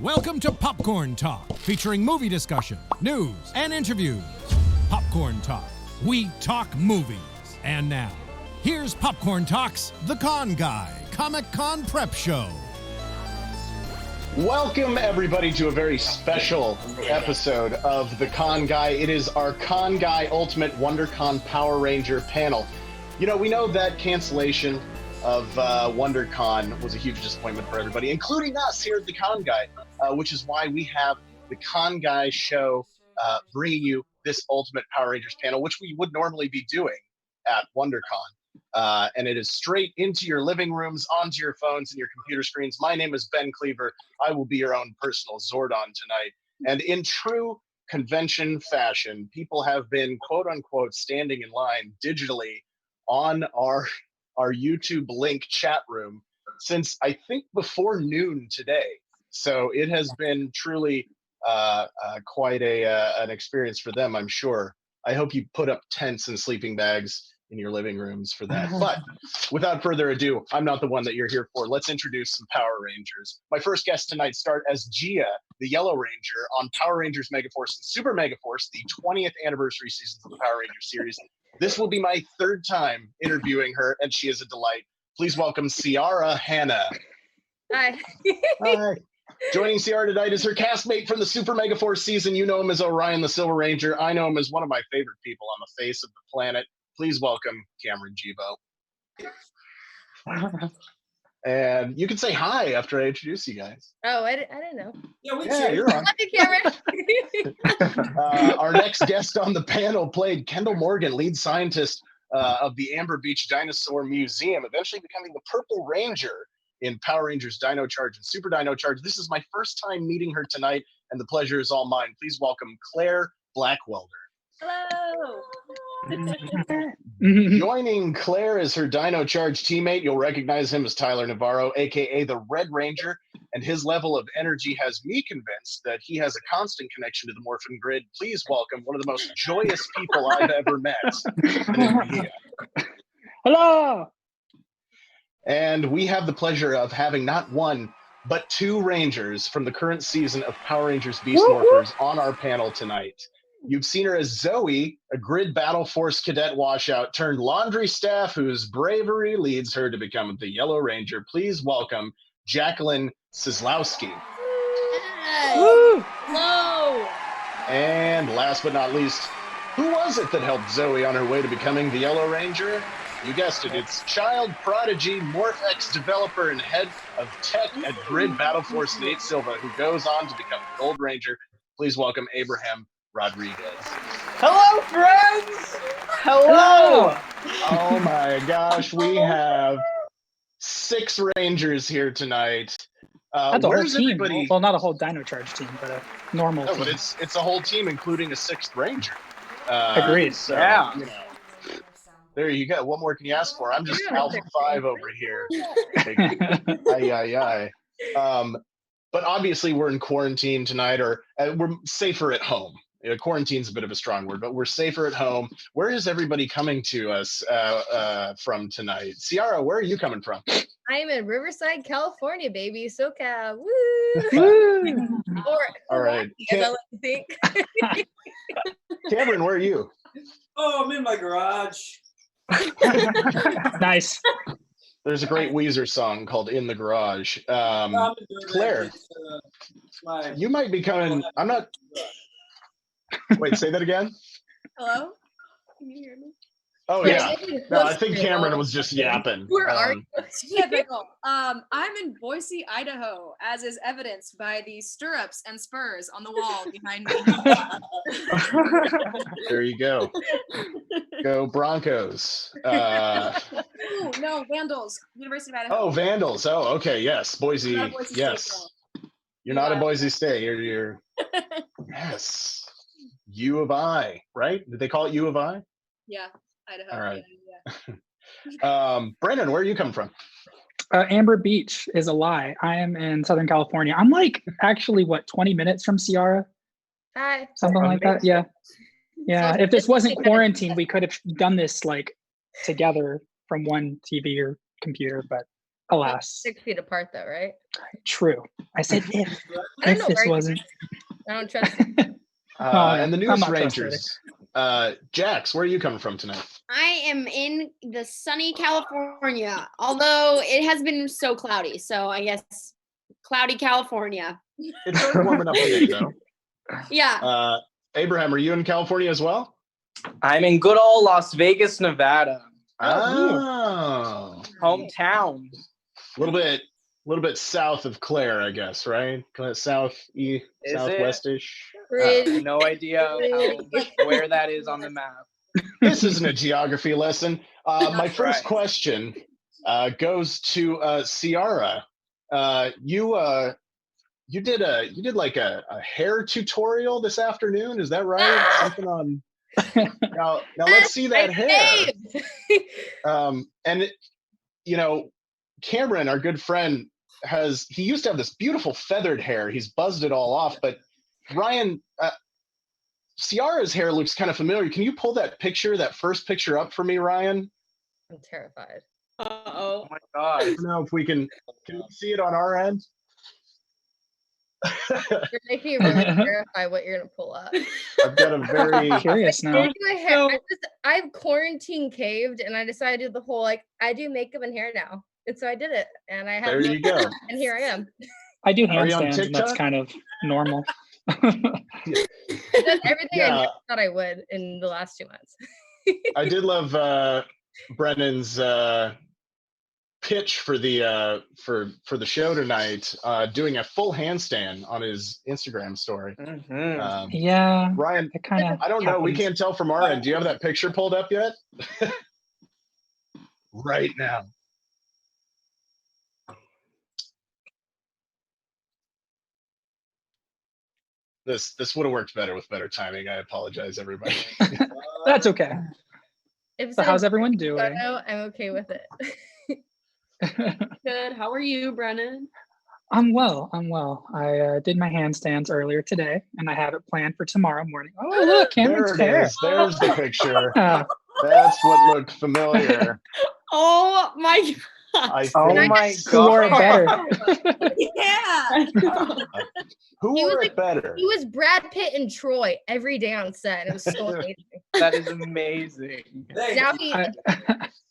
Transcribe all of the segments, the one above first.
Welcome to Popcorn Talk, featuring movie discussion, news, and interviews. Popcorn Talk. We talk movies. And now, here's Popcorn Talk's The Con Guy, Comic-Con Prep Show. Welcome, everybody, to a very special episode of The Con Guy. It is our Con Guy Ultimate WonderCon Power Ranger panel. You know, we know that cancellation of WonderCon was a huge disappointment for everybody, including us here at The Con Guy, which is why we have the Con Guy show bringing you this Ultimate Power Rangers panel, which we would normally be doing at WonderCon. And it is straight into your living rooms, onto your phones and your computer screens. My name is Ben Kliewer. I will be your own personal Zordon tonight. And in true convention fashion, people have been, quote unquote, standing in line digitally on our YouTube link chat room since I think before noon today. So it has been truly quite an experience for them, I'm sure. I hope you put up tents and sleeping bags in your living rooms for that. But without further ado, I'm not the one that you're here for. Let's introduce some Power Rangers. My first guests tonight start as Gia, the Yellow Ranger, on Power Rangers Megaforce and Super Megaforce, the 20th anniversary seasons of the Power Rangers series. This will be my third time interviewing her, and she is a delight. Please welcome Ciara Hanna. Hi. Hi. Joining Ciara tonight is her castmate from the Super Megaforce season. You know him as Orion the Silver Ranger. I know him as one of my favorite people on the face of the planet. Please welcome Cameron Jebo. And you can say hi after I introduce you guys. Oh, I didn't know. Yeah, you're on. Our next guest on the panel played Kendall Morgan, lead scientist of the Amber Beach Dinosaur Museum, eventually becoming the Purple Ranger in Power Rangers Dino Charge and Super Dino Charge. This is my first time meeting her tonight, and the pleasure is all mine. Please welcome Claire Blackwelder. Hello. Joining Claire as her Dino Charge teammate, you'll recognize him as Tyler Navarro, aka the Red Ranger, and his level of energy has me convinced that he has a constant connection to the Morphin grid. Please welcome one of the most joyous people I've ever met, Mejia. Hello. And we have the pleasure of having not one, but two Rangers from the current season of Power Rangers Beast Morphers on our panel tonight. You've seen her as Zoe, a grid battle force cadet washout turned laundry staff whose bravery leads her to become the Yellow Ranger. Please welcome Jacqueline Scislowski. Hey. Hello. And last but not least, who was it that helped Zoe on her way to becoming the Yellow Ranger? You guessed it, it's child prodigy, MorphEx developer, and head of tech at Grid Battle Force, Nate Silva, who goes on to become the Gold Ranger. Please welcome Abraham Rodriguez. Hello, friends! Hello! Oh my gosh, we have 6 Rangers here tonight. That's a whole team. Everybody? Well, not a whole Dino Charge team, but a normal team. But it's a whole team, including a 6th Ranger. Agreed. So, yeah. You know, there you go. What more can you ask for? I'm just Alpha 5 over here. But obviously we're in quarantine tonight, or we're safer at home. Quarantine's a bit of a strong word, but we're safer at home. Where is everybody coming to us from tonight? Ciara, where are you coming from? I am in Riverside, California, baby. SoCal. Woo! All right. As I like to think. Cameron, where are you? Oh, I'm in my garage. Nice. There's a great Weezer song called "In the Garage." Claire, you might be coming. I'm not. Wait, say that again. Hello? Can you hear me? Oh yeah. No, I think Cameron was just yapping. Where are you? I'm in Boise, Idaho, as is evidenced by the stirrups and spurs on the wall behind me. There you go. Go Broncos. Ooh, no, Vandals, University of Idaho. Oh, Vandals. Oh, okay. Yes, Boise. Yes. State, You're not at Boise State. You're yes. U of I, right? Did they call it U of I? Yeah, Idaho. All right. Yeah. Brennan, where are you coming from? Amber Beach is a lie. I am in Southern California. I'm like actually 20 minutes from Ciara? Hi. Something like that. Yeah. Yeah. If this wasn't quarantine, we could have done this like together from one TV or computer, but Alas, 6 feet apart, though, right? true. I said if. I don't If know this where you- wasn't. I don't trust you. And the I'm news not rangers. Jax, where are you coming from tonight? I am in the sunny California, although it has been so cloudy. So I guess cloudy California. It's starting warming up today, though. Yeah. Abraham, are you in California as well? I'm in good old Las Vegas, Nevada. Oh, Hometown. a little bit south of Claire, I guess, right? Kind of southwestish. Pretty- No idea where that is on the map. This isn't a geography lesson. My first right. question goes to Ciara. You did like a hair tutorial this afternoon. Is that right? Something on. Now let's see that hair. And Cameron, our good friend, he used to have this beautiful feathered hair. He's buzzed it all off. But Ryan, Ciara's hair looks kind of familiar. Can you pull that first picture up for me, Ryan? I'm terrified. Oh my god. I don't know if we can we see it on our end? You're making me really terrified what you're gonna pull up. I've got a very Curious now. My hair, I've quarantine caved, and I decided to do the whole I do makeup and hair now, and so I did it, and I have. there you go. And here I am. I do Are you on handstands, and that's TikTok? kind of normal. I've done everything I Yeah. never thought I would in the last 2 months. I did love Brennan's pitch for the for the show tonight, doing a full handstand on his Instagram story. Mhm. Yeah, Ryan, it kind of. I don't know. We can't tell from our end. Do you have that picture pulled up yet? Right now. This would have worked better with better timing. I apologize, everybody. That's okay. If So, how's it's a everyone great doing? photo, I'm okay with it. Good. How are you, Brennan? I'm well. I did my handstands earlier today, and I have it planned for tomorrow morning. Oh, look, There Cameron's it hair. is. There's the picture. Yeah. That's what looked familiar. Oh my I think. Oh my Who wore it god. better? Yeah. Who He was wore like- it better? He was Brad Pitt and Troy every day on set. And it was so amazing. That is amazing. Now I-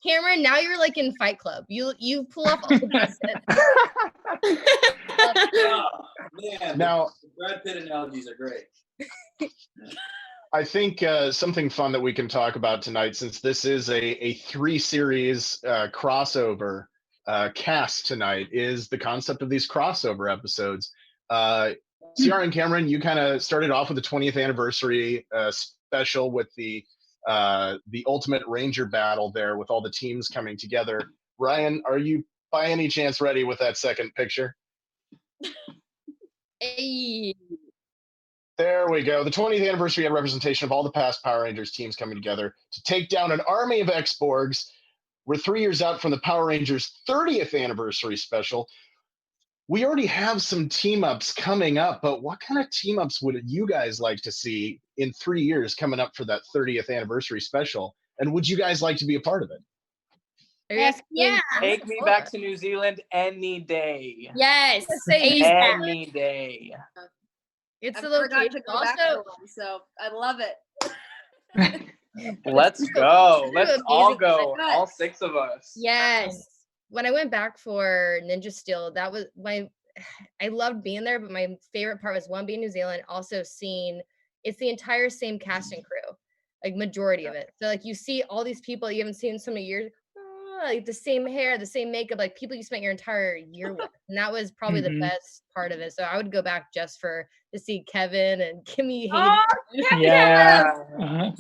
Cameron, now you're like in Fight Club. You pull off all the best sets. Oh, man, Now, the Brad Pitt analogies are great. I think something fun that we can talk about tonight, since this is a 3-series crossover cast tonight, is the concept of these crossover episodes. Ciara and Cameron, you kind of started off with the 20th anniversary special with the Ultimate Ranger battle there, with all the teams coming together. Ryan, are you by any chance ready with that second picture? Hey. There we go. The 20th anniversary had representation of all the past Power Rangers teams coming together to take down an army of X-Borgs. We're 3 years out from the Power Rangers 30th anniversary special. We already have some team-ups coming up, but what kind of team-ups would you guys like to see in 3 years coming up for that 30th anniversary special? And would you guys like to be a part of it? Are you guys Heck yeah. Take me back to New Zealand any day. Yes. Say ASAP. Any day. It's I the forgot location. to go back Also, to one, so I love it. Let's go. True, Let's all amazing. go. All 6 of us. Yes. when I went back for Ninja Steel, that was I loved being there, but my favorite part was being in New Zealand, also seeing it's the entire same cast and crew, like majority of it. So like you see all these people you haven't seen in so many years, like the same hair, the same makeup, like people you spent your entire year with. And that was probably the best part of it. So I would go back just to see Kevin and Kimmy. Yeah. Uh-huh.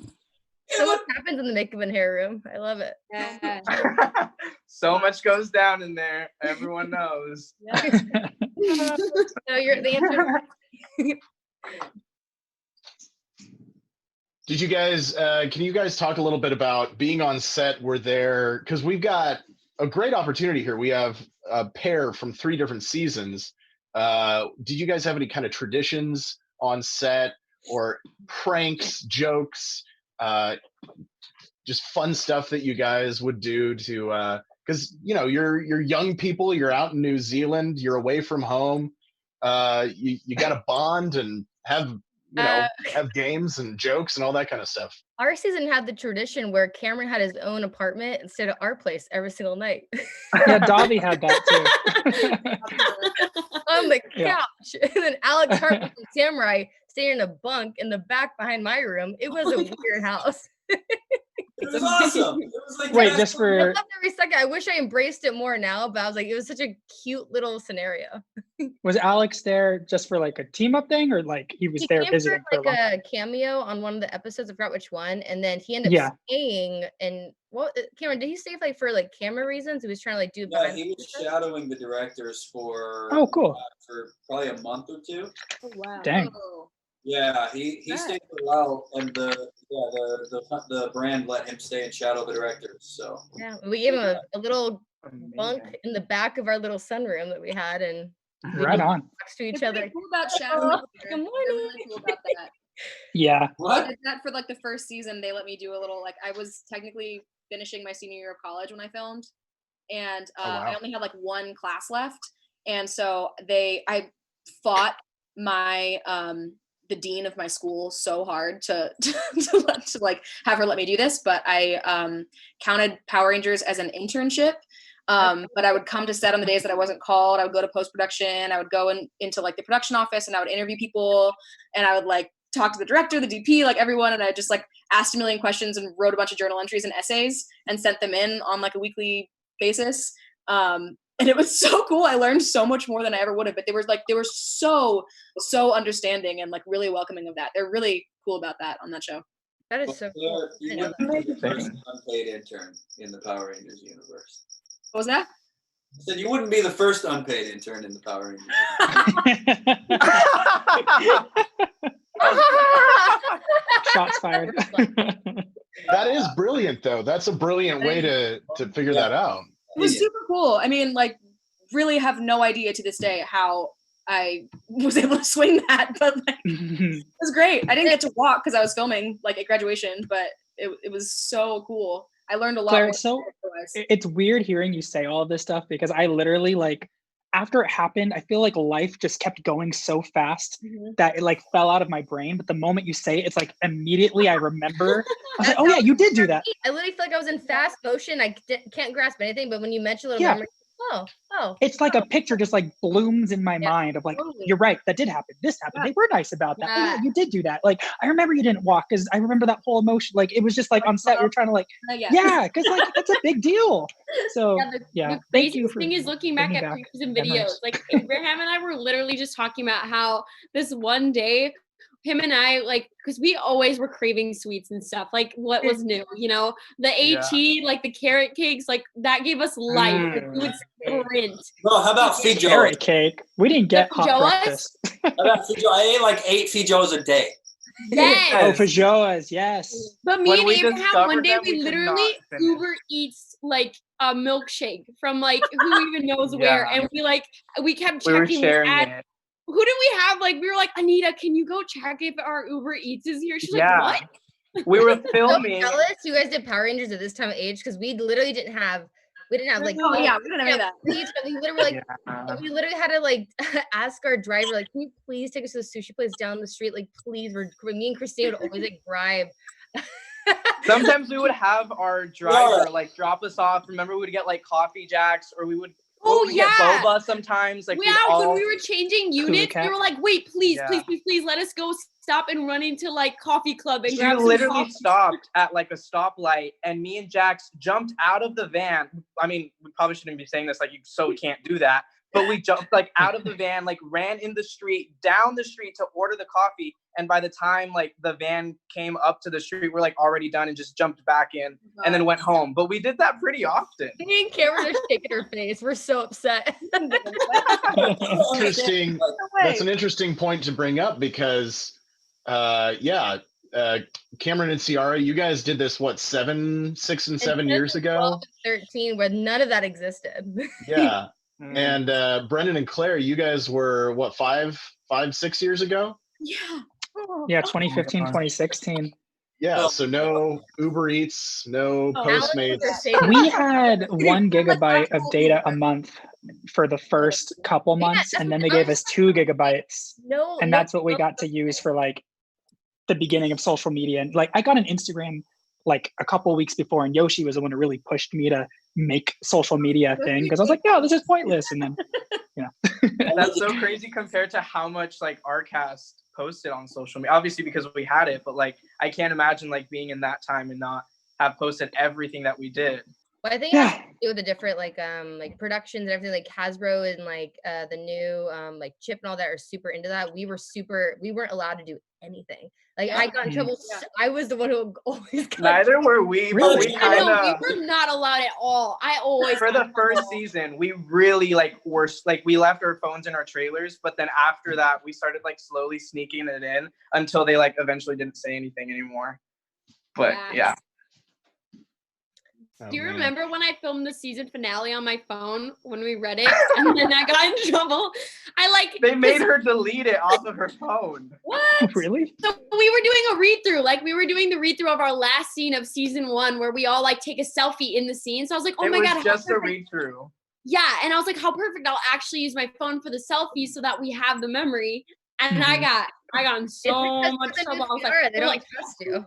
So much happens in the makeup and hair room. I love it. Yeah. So much goes down in there. Everyone knows. So you're the answer. Did you guys, can you guys talk a little bit about being on set? We're there, because we've got a great opportunity here. We have a pair from 3 different seasons. Did you guys have any kind of traditions on set, or pranks, jokes, just fun stuff that you guys would do to because you're young people, you're out in New Zealand, you're away from home, you got to bond and have have games and jokes and all that kind of stuff. Our season had the tradition where Cameron had his own apartment instead of our place every single night. Yeah, Dobby had that too. On the couch. And then Alex Hart from Samurai staying in a bunk in the back behind my room. It was a weird house. It was awesome. It was like Wait, just for I loved every second. I wish I embraced it more now, but I was like, it was such a cute little scenario. was Alex there just for like a team up thing, or like he was there came visiting for for like a cameo on one of the episodes. I forgot which one, and then he ended up staying. And what, Cameron? Did he stay like for like camera reasons? He was trying to like do. Yeah, he was shadowing the directors for. Oh, cool. For probably a month or two. Oh, wow. Dang. Oh. Yeah, he stayed for a while, and the brand let him stay and shadow the directors. So yeah, we gave him a little bunk in the back of our little sunroom that we had, and right on. Next to each It's other. pretty cool about shadowing. Good morning. Really cool about that. Yeah. what? I did that for like the first season. They let me do a little like I was technically finishing my senior year of college when I filmed, and I only had like one class left, and so I fought my the dean of my school so hard to like have her let me do this, but I counted Power Rangers as an internship. But I would come to set on the days that I wasn't called. I would go to post-production. I would go into like the production office, and I would interview people, and I would like talk to the director, the DP, like everyone, and I just like asked a million questions and wrote a bunch of journal entries and essays and sent them in on like a weekly basis. And it was so cool. I learned so much more than I ever would have, but they were so understanding and like really welcoming of that. They're really cool about that on that show. That is so cool. You wouldn't be the first unpaid intern in the Power Rangers universe. What was that? I said you wouldn't be the first unpaid intern in the Power Rangers. Shots fired. That is brilliant, though. That's a brilliant way to figure that out. It was super cool. I mean, like, really have no idea to this day how I was able to swing that, but like, it was great. I didn't get to walk because I was filming like at graduation, but it was so cool. I learned a lot. Claire, it's weird hearing you say all of this stuff because I literally like after it happened, I feel like life just kept going so fast that it like fell out of my brain. But the moment you say it, it's like immediately I remember. I was like, oh yeah, you did do that. I literally feel like I was in fast motion. I can't grasp anything, but when you mention little memories, it's like a picture just like blooms in my mind of like, you're right, that did happen. This happened. They were nice about that. Oh, yeah, you did do that. Like I remember you didn't walk because I remember that whole emotion. Like it was just like on set we were trying to like, because like that's a big deal. So the craziest thing is looking back at pictures and videos. Like Abraham and I were literally just talking about how this one day him and I, like, because we always were craving sweets and stuff, like what was new, you know, the AT, like the carrot cakes, like that gave us life. We would sprint. Well, how about Feijoas? Carrot cake. We didn't get hot breakfast. How about Feijoas? I ate like 8 Feijoas a day. Yes. Oh, Feijoas, yes. But me and Abraham, one day we literally Uber Eats like a milkshake from like who even knows where, and we kept checking. We were sharing it. Who did we have? Like, we were like, Anita, can you go check if our Uber Eats is here? She's like, what? We were filming. So jealous you guys did Power Rangers at this time of age because we literally didn't have like we didn't have that. We literally had to like ask our driver, like, can you please take us to the sushi place down the street? Like, please, me and Christina would always like bribe. Sometimes we would have our driver like drop us off. Remember, we would get like coffee jacks, or we would. Get boba sometimes. Like when we were changing units, we were like, wait, please, let us go stop and run into like coffee club and grab some literally coffee. Stopped at like a stoplight, and me and Jax jumped out of the van. I mean, we probably shouldn't be saying this, like, so we can't do that. But we jumped like out of the van, like ran in the street, down the street to order the coffee. And by the time like the van came up to the street, we're like already done and just jumped back in and then went home. But we did that pretty often. Me and Cameron are shaking her face. We're so upset. Interesting. That's an interesting point to bring up because, Cameron and Ciara, you guys did this, 6 and 7 years ago? 13, where none of that existed. Yeah. And Brennan and Claire, you guys were 5, 6 years ago? Yeah. Yeah, 2015, 2016. Yeah, so no Uber Eats, no Postmates. We had 1 gigabyte of data a month for the first couple months, and then they gave us 2 gigabytes. And that's what we got to use for like the beginning of social media. And like I got an Instagram like a couple weeks before, and Yoshi was the one who really pushed me to make social media a thing because I was like, no, this is pointless. And then, you know. That's so crazy compared to how much like our cast posted on social media. Obviously because we had it, but like I can't imagine like being in that time and not have posted everything that we did. Well, I think it has to do with the different like productions and everything. Like Hasbro and like the new like Chip and all that are super into that. We weren't allowed to do anything. Like I got in trouble. I was the one who always got Neither were we, but we were not allowed at all. I always for the first season, we really like were like we left our phones in our trailers, but then after that we started like slowly sneaking it in until they like eventually didn't say anything anymore. But yeah. Do you remember when I filmed the season finale on my phone when we read it and then I got in trouble? They made her delete it off of her phone. What? Really? So we were doing a read-through. Like we were doing the read-through of our last scene of season 1 where we all like take a selfie in the scene. So I was like, oh my God. It was just a read-through. Yeah. And I was like, how perfect. I'll actually use my phone for the selfie so that we have the memory. And I got in so much trouble. I was like, they don't trust you.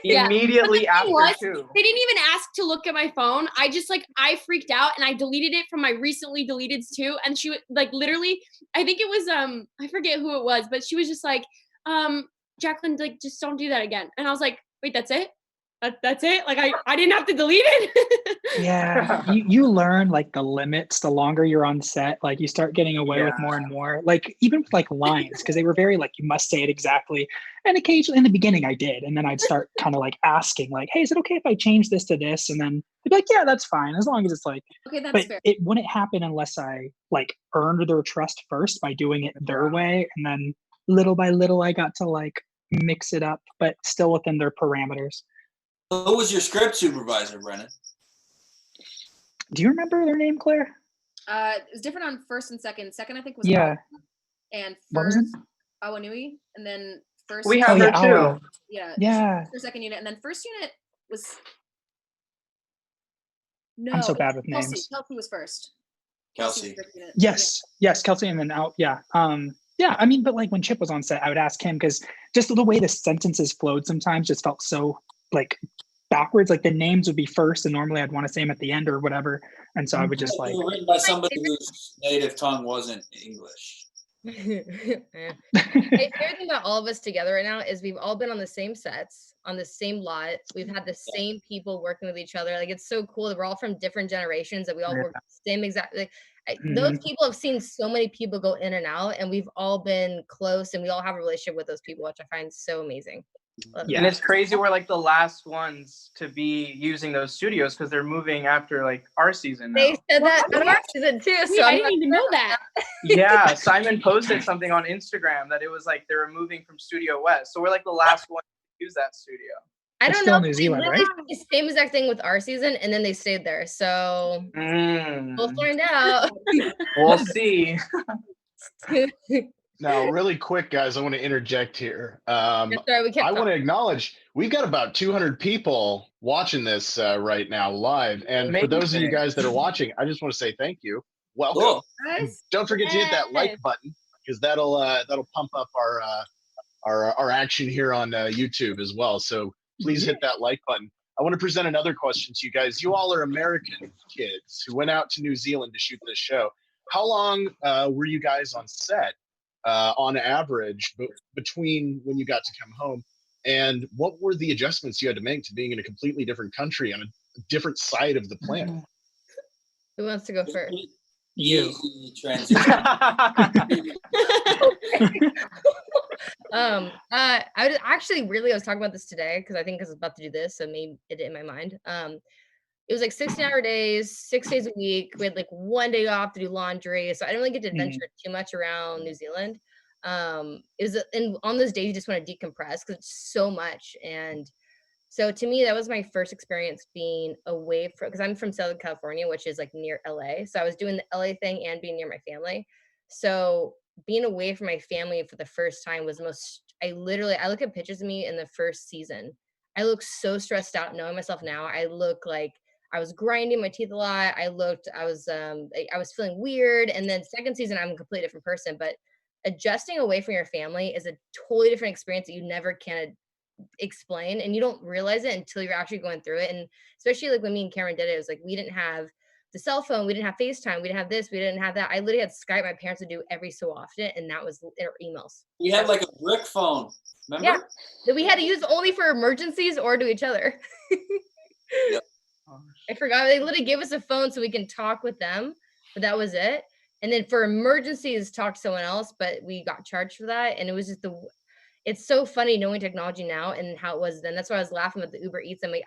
Immediately after too. They didn't even ask to look at my phone. I freaked out and I deleted it from my recently deleteds too. And she like literally, I think it was I forget who it was, but she was just like, Jacqueline, like just don't do that again. And I was like, wait, that's it? That's it? Like I didn't have to delete it. Yeah, you learn like the limits the longer you're on set. Like you start getting away with more and more. Like even with like lines, because they were very like you must say it exactly. And occasionally in the beginning I did, and then I'd start kind of like asking like, hey, is it okay if I change this to this? And then they'd be like, yeah, that's fine, as long as it's like. Okay, that's but fair. It wouldn't happen unless I like earned their trust first by doing it their way, and then little by little I got to like mix it up, but still within their parameters. Who was your script supervisor, Brennan? Do you remember their name, Claire? It was different on first and second. Second, I think, was Awa. And what was it? Awanui, and then first. We have her too. Awa. Yeah. Her second unit, and then first unit was. No, I'm so bad with Kelsey. names. Kelsey was first. Kelsey. Yes, Kelsey, and then out. Yeah. Yeah, I mean, but like when Chip was on set, I would ask him because just the way the sentences flowed sometimes just felt so like backwards. Like the names would be first, and normally I'd want to say them at the end or whatever. And so I would just like. They were written by somebody whose native tongue wasn't English. My favorite thing about all of us together right now is we've all been on the same sets, on the same lot. We've had the same people working with each other. Like it's so cool that we're all from different generations, that we all work the same exact. Like, those people have seen so many people go in and out, and we've all been close, and we all have a relationship with those people, which I find so amazing. And it's crazy we're like the last ones to be using those studios because they're moving after like our season now. They said that in our season too. So I didn't even know that. Yeah, Simon posted something on Instagram that it was like they were moving from Studio West. So we're like the last one to use that studio. I don't know. New Zealand, right? The same exact thing with our season, and then they stayed there. So we'll find out. We'll see. Now, really quick, guys, I want to interject here. I want to acknowledge we've got about 200 people watching this right now live. And for those of you guys that are watching, I just want to say thank you. Welcome. Cool. Don't forget to hit that like button because that'll pump up our action here on YouTube as well. So please hit that like button. I want to present another question to you guys. You all are American kids who went out to New Zealand to shoot this show. How long were you guys on set? On average, between when you got to come home, and what were the adjustments you had to make to being in a completely different country on a different side of the planet? Who wants to go first? You. I was talking about this today because I think I was about to do this, so made it in my mind. It was like 16-hour days, 6 days a week. We had like 1 day off to do laundry. So I didn't really get to adventure too much around New Zealand. It was, and on those days, you just want to decompress because it's so much. And so to me, that was my first experience being away from, because I'm from Southern California, which is like near LA. So I was doing the LA thing and being near my family. So being away from my family for the first time was I look at pictures of me in the first season. I look so stressed out knowing myself now. I look like I was grinding my teeth a lot. I was feeling weird. And then second season, I'm a completely different person. But adjusting away from your family is a totally different experience that you never can explain, and you don't realize it until you're actually going through it. And especially like when me and Cameron did it, it was like we didn't have the cell phone, we didn't have FaceTime, we didn't have this, we didn't have that. I literally had Skype my parents would do every so often, and that was their emails. We had like a brick phone. Remember? Yeah, that we had to use only for emergencies or to each other. Yep. I forgot they literally gave us a phone so we can talk with them, but that was it. And then for emergencies, talk to someone else, but we got charged for that. And it was just it's so funny knowing technology now and how it was then. That's why I was laughing with the Uber Eats. I'm like,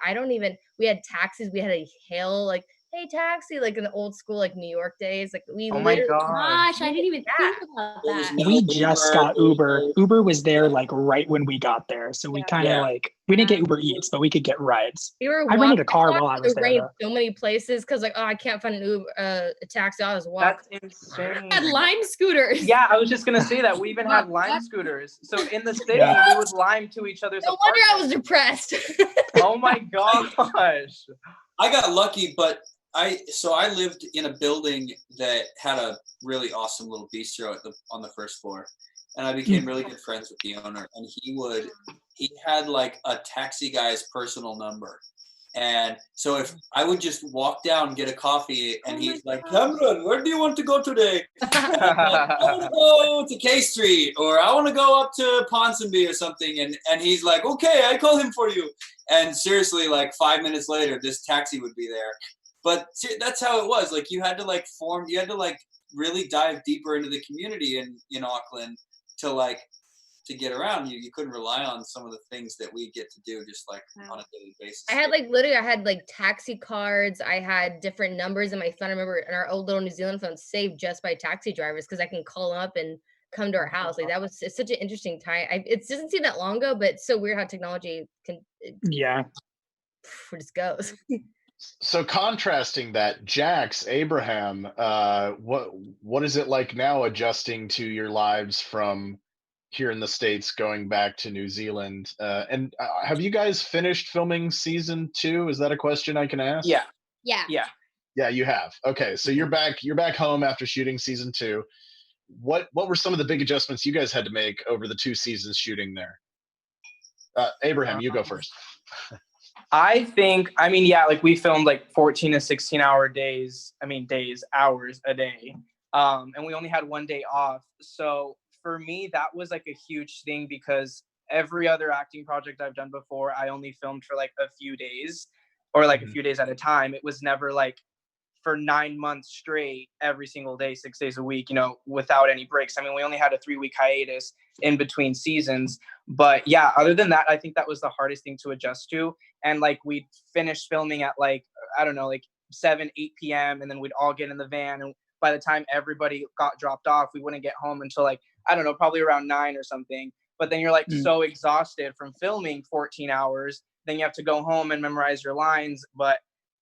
we had taxis, we had to hail like, hey, taxi, like in the old school, like New York days. Like we Oh my gosh, I didn't even think about that. We just got Uber. Uber was there like right when we got there. So we kind of like, we didn't get Uber Eats, but we could get rides. I rented a car while I was there. So many places because like, oh, I can't find an Uber, a taxi. I was walking. That's insane. We had Lime scooters. Yeah, I was just gonna say that we even had Lime scooters. So in the city, we would Lime to each other's. No wonder I was depressed. Oh my gosh. I got lucky, but I lived in a building that had a really awesome little bistro on the first floor, and I became really good friends with the owner. And he had like a taxi guy's personal number, and so if I would just walk down and get a coffee, and he's like, Cameron, where do you want to go today? I want to go to K Street, or I want to go up to Ponsonby or something, and he's like, okay, I call him for you. And seriously, like 5 minutes later, this taxi would be there. But that's how it was. Like you had to really dive deeper into the community in Auckland to get around. You couldn't rely on some of the things that we get to do just like on a daily basis. I had like taxi cards. I had different numbers in my phone. I remember in our old little New Zealand phone saved just by taxi drivers because I can call up and come to our house. Like it's such an interesting time. It doesn't seem that long ago, but it's so weird how technology it just goes. So contrasting that, Jax, Abraham, what is it like now adjusting to your lives from here in the States going back to New Zealand? And have you guys finished filming season 2? Is that a question I can ask? Yeah. Yeah, you have. Okay, so you're back home after shooting season 2. What were some of the big adjustments you guys had to make over the 2 seasons shooting there? Abraham, you go first. I think, like we filmed like 14 to 16 hours a day. And we only had 1 day off. So for me, that was like a huge thing because every other acting project I've done before, I only filmed for like a few days or like a few days at a time. It was never like for 9 months straight, every single day, 6 days a week, without any breaks. We only had a 3-week hiatus in between seasons. But yeah, other than that, I think that was the hardest thing to adjust to. And like we'd finish filming at like, I don't know, like 7, 8 p.m. And then we'd all get in the van. And by the time everybody got dropped off, we wouldn't get home until like, I don't know, probably around 9 or something. But then you're like so exhausted from filming 14 hours. Then you have to go home and memorize your lines. But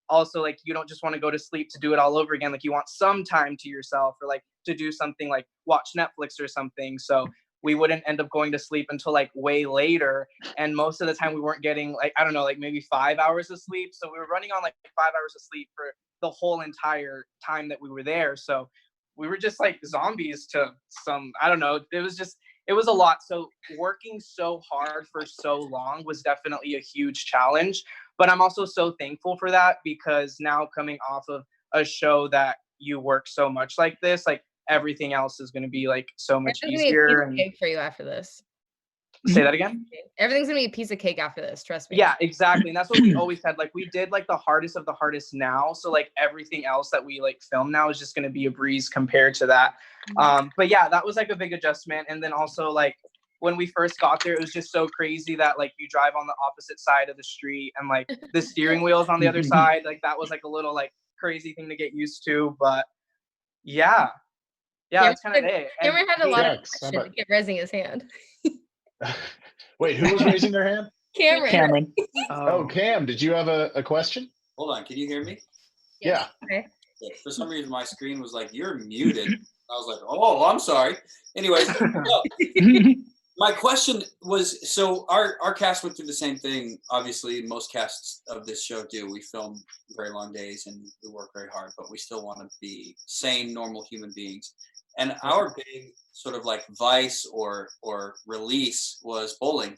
also like you don't just want to go to sleep to do it all over again. Like you want some time to yourself or like to do something like watch Netflix or something. So we wouldn't end up going to sleep until like way later. And most of the time we weren't getting like, I don't know, like maybe 5 hours of sleep. So we were running on like 5 hours of sleep for the whole entire time that we were there. So we were just like zombies to some, I don't know. It was a lot. So working so hard for so long was definitely a huge challenge. But I'm also so thankful for that because now coming off of a show that you work so much like this, like everything else is going to be like so much easier. Gonna be a piece of cake for you after this. Say that again? Everything's going to be a piece of cake after this. Trust me. Yeah, exactly. And that's what we always had. Like we did like the hardest of the hardest now. So like everything else that we like film now is just going to be a breeze compared to that. But yeah, that was like a big adjustment. And then also like when we first got there, it was just so crazy that like you drive on the opposite side of the street and like the steering wheel's on the other side. Like that was like a little like crazy thing to get used to. But yeah, that's kind of it. Cameron had a lot of questions to keep raising his hand. Wait, who was raising their hand? Cameron. Oh, Cam, did you have a question? Hold on, can you hear me? Yeah. Okay. For some reason, my screen was like, you're muted. I was like, oh, I'm sorry. Anyways, My question was, so our cast went through the same thing. Obviously, most casts of this show do. We film very long days and we work very hard, but we still want to be sane, normal human beings. And our big sort of like vice or release was bowling.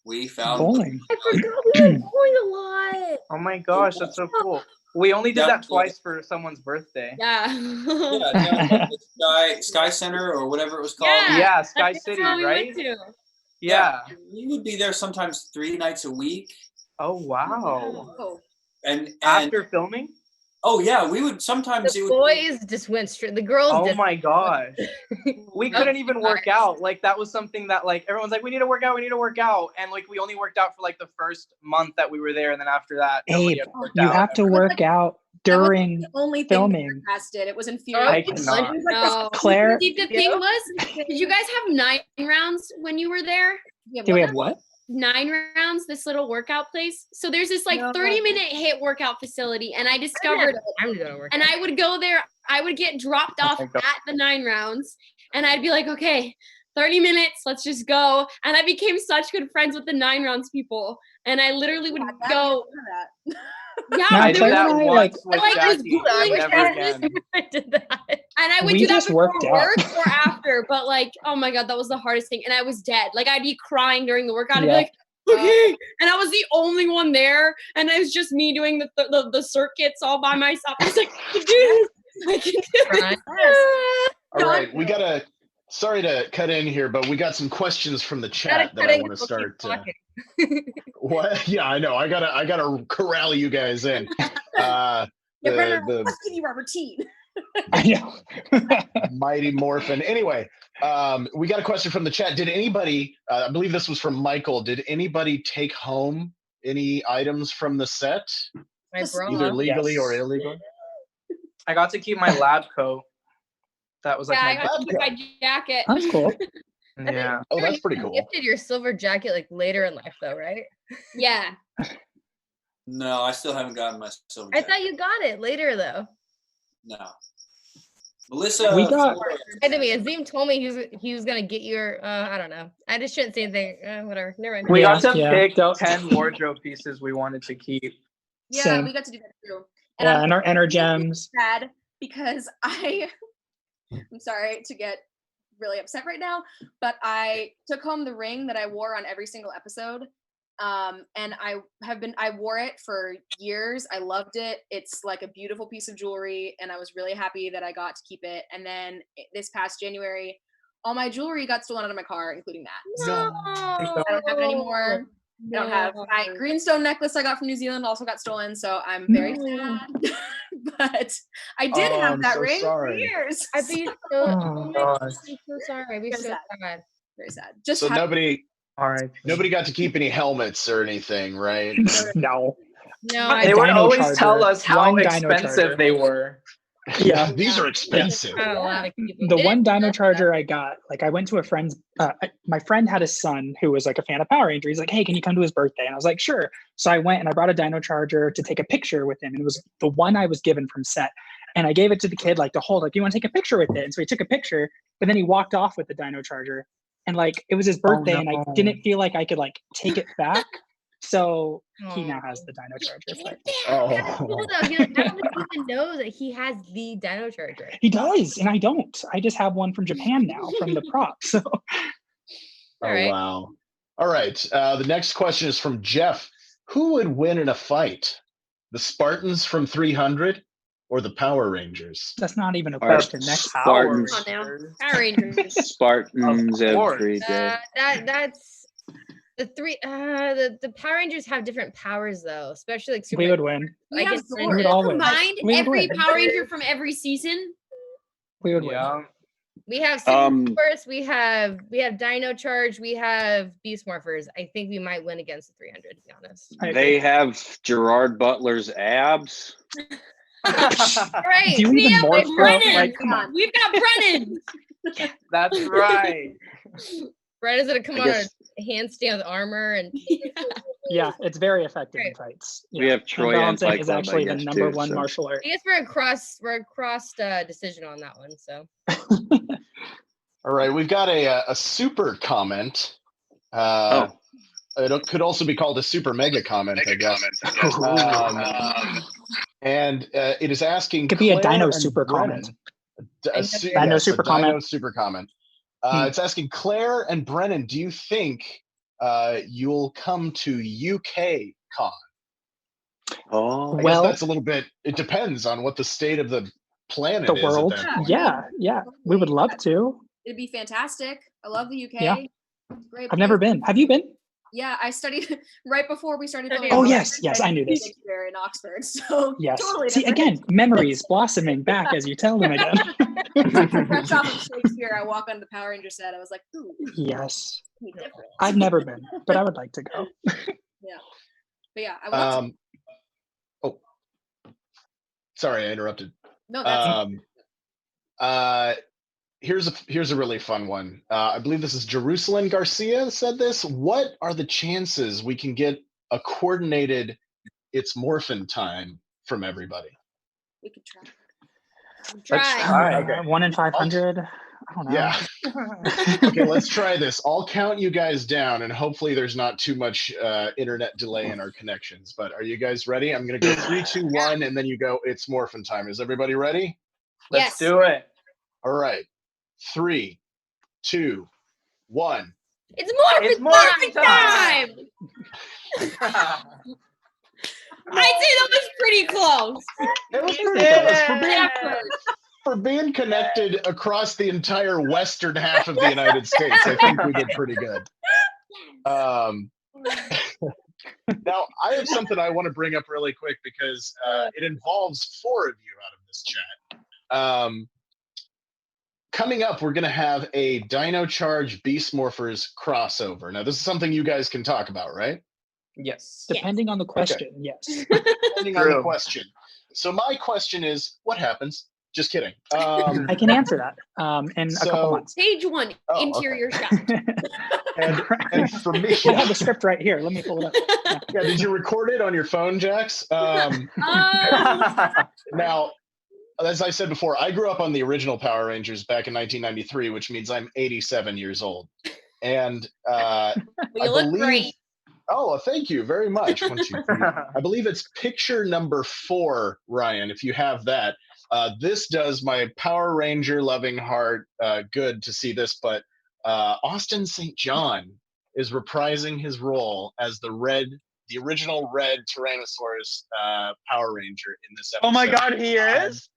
We found bowling. I forgot we went bowling a lot. Oh my gosh, that's so cool. We only did that twice for someone's birthday. Yeah. Yeah, Sky Center or whatever it was called. Yeah, Sky That's City, what we right? went to. Yeah. We would be there sometimes 3 nights a week. Oh wow. Oh. And After filming? oh yeah, we would sometimes. The boys just went straight. The girls. Oh just my gosh. We couldn't even work out. Like that was something that like everyone's like, we need to work out, and like we only worked out for like the first month that we were there, and then after that, Abe, you have to work out during the only filming. thing Claire did. It was I infuriating. cannot. No. Claire, See, the thing was, did you guys have 9 rounds when you were there? do we have what? 9 rounds, this little workout place. So there's this like No. 30-minute hit workout facility, and I discovered I'm gonna work. and I would go there, I would get dropped off my God. at the 9 rounds, and I'd be like, okay, 30 minutes, let's just go. And I became such good friends with the 9 rounds people. And I literally would go. Yeah, No, there Claire was- and I, like, with like, Jackie, Googling never that. again. I did that. and I would We do that just before worked out. work or after, but like, oh my God, that was the hardest thing. And I was dead. Like I'd be crying during the workout. I'd be Yeah. like, okay. And I was the only one there. And it was just me doing the circuits all by myself. I was like, I can do this. I can do this. All right, we gotta. Sorry to cut in here, but we got some questions from the chat that I want to start. What? Yeah, I know. I gotta corral you guys in. Brennan, The let's give you our routine. I know. mighty morphin. Anyway, we got a question from the chat. Did anybody? I believe this was from Michael. Did anybody take home any items from the set, My bra. either legally or Yes. illegally? I got to keep my lab coat. That was like Yeah, I my got to keep my jacket. That's cool. yeah. Oh, that's pretty cool. Gifted your silver jacket like later in life, though, right? Yeah. No, I still haven't gotten my silver I jacket. thought you got it later, though. No. Melissa. We got- Said to me, Azim told me he was gonna get your. I don't know. I just shouldn't say anything. Whatever. Never mind. We Yeah, got to yeah. pick 10 wardrobe pieces we wanted to keep. Yeah, Same. we got to do that too. Yeah, I'm and our gems. sad because I'm sorry to get really upset right now, but I took home the ring that I wore on every single episode. And I wore it for years. I loved it. It's like a beautiful piece of jewelry, and I was really happy that I got to keep it. And then this past January, all my jewelry got stolen out of my car, including that. So I don't have it anymore. I don't have my greenstone necklace I got from New Zealand also got stolen, so I'm very sad. But I did have I'm that so ring sorry. for years. I'd be so. Oh, Oh my God, gosh. I'm so sorry. I'd be Very so sad. sad. Very sad. Just So happy- nobody got to keep any helmets or anything, right? No. No, They I would Dino always charger. tell us how One Dino expensive charger. they were. Yeah. These are expensive. not a lot of people. The did. one Dino charger I got, like I went to a friend's, my friend had a son who was like a fan of Power Ranger. He's like, hey, can you come to his birthday? And I was like, sure. So I went and I brought a Dino charger to take a picture with him. And it was the one I was given from set. And I gave it to the kid like to hold, like, you want to take a picture with it? And so he took a picture, but then he walked off with the Dino charger. And like, it was his birthday and I no. didn't feel like I could like take it back. So he now Aw. has the Dino charger. But That's cool, Oh, though. He, like, I don't think he even knows that he has the Dino charger. he does, and I don't. I just have one from Japan now from the prop. So oh right. wow. All right. The next question is from Jeff. Who would win in a fight? The Spartans from 300 or the Power Rangers? that's not even a Our question. Next Spartans. Come on now. Power Rangers. Spartans Of course. every day. That's the three. The Power Rangers have different powers though, especially like super. we would win. I have guess Zords. We would all win. Combined, We would every win. Power Ranger from every season. We would win. Yeah. we have Super Um, Force, we have Dino Charge, we have Beast Morphers. I think we might win against the 300. To be honest. I They agree. have Gerard Butler's abs. Right. Do you we even have, morph, like, bro? Brennan. Like, come on. We've got Brennan. That's right. Brennan's gonna come I on a guess- handstand with armor and Yeah, it's very effective in Right. fights. We Yeah. have Troy And on balancing Fight is Club, I actually the guess, number too, one so. martial art. I guess we're a cross decision on that one. So All right, we've got a super comment. It could also be called a super mega comment, I guess. And it is asking. It could be a Claire Dino and super Brennan, comment. Dino super comment. It's asking Claire and Brennan, do you think you'll come to UK Con? Oh, I guess that's a little bit. It depends on what the state of the planet The is world. at that point. Yeah. We would love to. It'd be fantastic. I love the UK. Yeah. Great. I've never been. Have you been? Yeah, I studied right before we started filming. Oh yes, I knew this. Shakespeare in Oxford, so yes. Totally See, again, memories blossoming back as you tell them again. Fresh off of Shakespeare, I walk on the Power Ranger set. I was like, ooh. Yes. Different. I've never been, but I would like to go. Yeah, but yeah, I would love to. Oh, sorry, I interrupted. No, that's. Here's a really fun one. I believe this is Jerusalem Garcia said this. What are the chances we can get a coordinated "It's Morphin Time" from everybody? We could try. Okay. 1 in 500. I don't know. Yeah. Okay, let's try this. I'll count you guys down, and hopefully there's not too much internet delay in our connections. But are you guys ready? I'm gonna go 3, 2, 1, and then you go. It's Morphin Time. Is everybody ready? Let's do it. All right. 3, 2, 1. It's Morphin time! I'd say that was pretty close. It was pretty close. For being connected across the entire western half of the United States, I think we did pretty good. Now, I have something I want to bring up really quick because it involves 4 of you out of this chat. Coming up, we're going to have a Dino Charge Beast Morphers crossover. Now, this is something you guys can talk about, right? Yes. Depending on the question, yes. Depending on the question. So my question is, what happens? Just kidding. I can answer that in a couple months. Page 1, interior shot. And for me, I have the script right here. Let me pull it up. Yeah, did you record it on your phone, Jax? Now, as I said before, I grew up on the original Power Rangers back in 1993, which means I'm 87 years old. And you look great. Oh, thank you very much. 1, 2, 3. I believe it's picture number 4, Ryan, if you have that. This does my Power Ranger loving heart good to see this, but Austin St. John is reprising his role as the original red Tyrannosaurus Power Ranger in this episode. Oh my God, he is?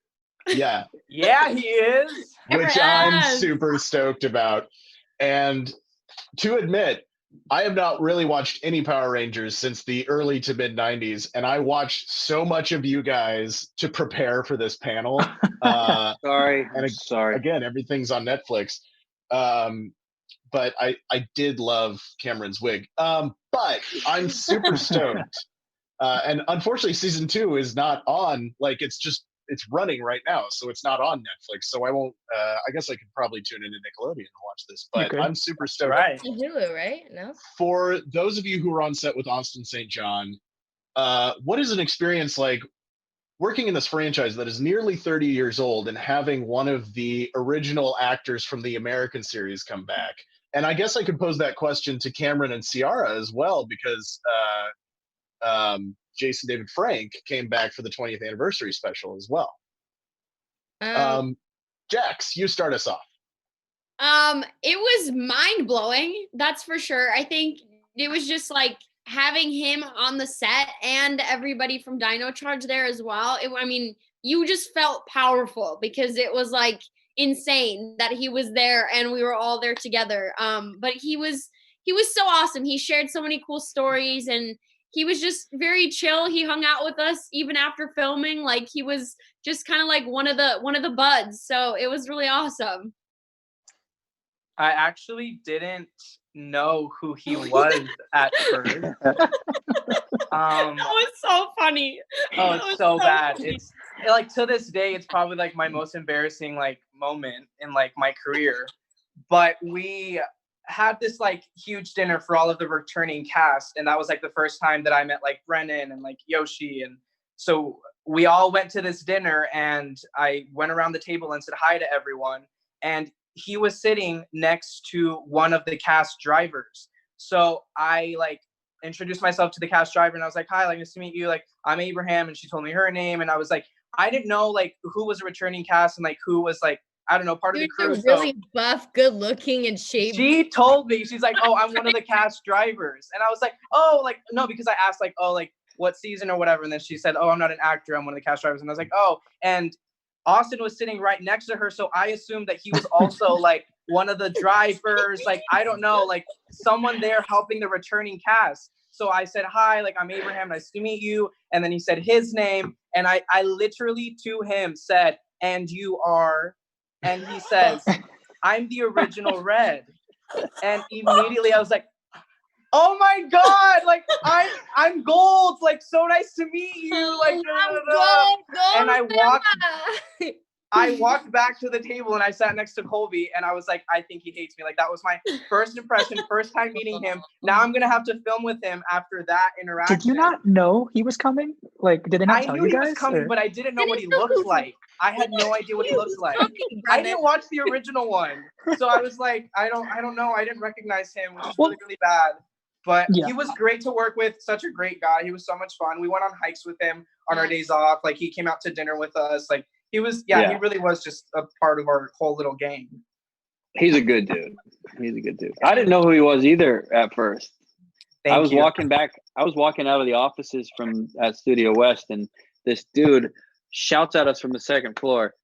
Yeah. Yeah, he is. Which I'm super stoked about. And to admit, I have not really watched any Power Rangers since the early to mid 90s, and I watched so much of you guys to prepare for this panel. Sorry. Again, everything's on Netflix. But I did love Cameron's wig. But I'm super stoked. And unfortunately, season 2 is not on. Like, it's running right now, so it's not on Netflix. So I won't. I guess I could probably tune into Nickelodeon and watch this. But I'm super stoked. Right. Hulu, right? No. For those of you who are on set with Austin St. John, what is an experience like working in this franchise that is nearly 30 years old and having one of the original actors from the American series come back? And I guess I could pose that question to Cameron and Ciara as well, because Jason David Frank came back for the 20th anniversary special as well. Jax, you start us off. It was mind blowing, that's for sure. I think it was just like having him on the set and everybody from Dino Charge there as well. I mean, you just felt powerful because it was like insane that he was there and we were all there together. But he was so awesome. He shared so many cool stories and he was just very chill. He hung out with us even after filming. Like he was just kind of like one of the buds. So it was really awesome. I actually didn't know who he was at first. That was so funny. Oh, it's so bad. Funny. It's like to this day, it's probably like my most embarrassing like moment in like my career. But we had this like huge dinner for all of the returning cast, and that was like the first time that I met like Brennan and like Yoshi, and so we all went to this dinner and I went around the table and said hi to everyone, and he was sitting next to one of the cast drivers. So I like introduced myself to the cast driver and I was like, hi, like nice to meet you. Like I'm Abraham, and she told me her name, and I was like, I didn't know like who was a returning cast and like who was like, I don't know, part of the crew. Really buff, good looking, and shaped. She told me, she's like, oh, I'm one of the cast drivers. And I was like, oh, like, no, because I asked like, oh, like what season or whatever. And then she said, oh, I'm not an actor, I'm one of the cast drivers. And I was like, oh, and Austin was sitting right next to her. So I assumed that he was also like one of the drivers. Like, I don't know, like someone there helping the returning cast. So I said, hi, like I'm Abraham, nice to meet you. And then he said his name. And I literally to him said, and you are, and he says, I'm the original Red. And immediately I was like, oh my God, like I'm Gold, like so nice to meet you. Like, Gold, and I walked back to the table and I sat next to Colby and I was like, I think he hates me. Like that was my first impression, first time meeting him. Now I'm gonna have to film with him after that interaction. Did you not know he was coming? Like, did they not tell you guys? I knew he was coming, but I didn't know what he looked like. I had no idea what he looked like. I didn't watch the original one, so I was like, I don't know. I didn't recognize him, which is really, really bad. But he was great to work with. Such a great guy. He was so much fun. We went on hikes with him on our days off. Like he came out to dinner with us. Like he was, he really was just a part of our whole little gang. He's a good dude. I didn't know who he was either at first. I was walking out of the offices at Studio West, and this dude shouts at us from the second floor.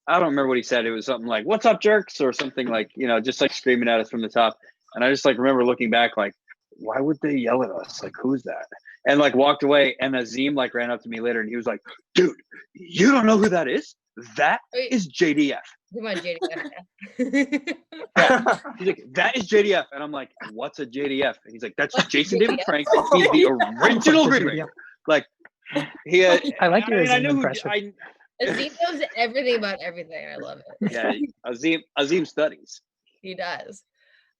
I don't remember what he said. It was something like, "What's up, jerks?" or something like, just like screaming at us from the top. And I just like remember looking back like, why would they yell at us? Like, who's that? And like walked away. And Azim like ran up to me later and he was like, dude, you don't know who that is? That is JDF. Come on, JDF. He's like, that is JDF. And I'm like, what's a JDF? And he's like, that's Jason David Frank. He's the original Green Ranger. Like, I like your Azim impression. Azim knows everything about everything. I love it. Yeah, Azim studies. He does.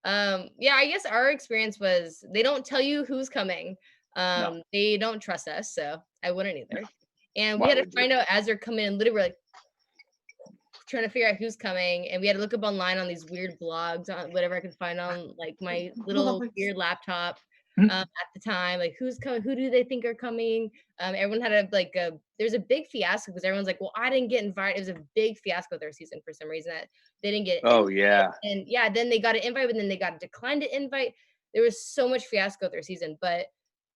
Yeah, I guess our experience was they don't tell you who's coming. No. They don't trust us, so I wouldn't either. And we had to find out as they're coming in, literally like trying to figure out who's coming. And we had to look up online on these weird blogs on whatever I could find on like my little weird laptop at the time. Like who's coming? Who do they think are coming? Everyone had there's a big fiasco because everyone's like, well, I didn't get invited. It was a big fiasco their season for some reason that they didn't get. Oh yeah. And yeah, then they got an invite, but then they got a declined to invite. There was so much fiasco their season, but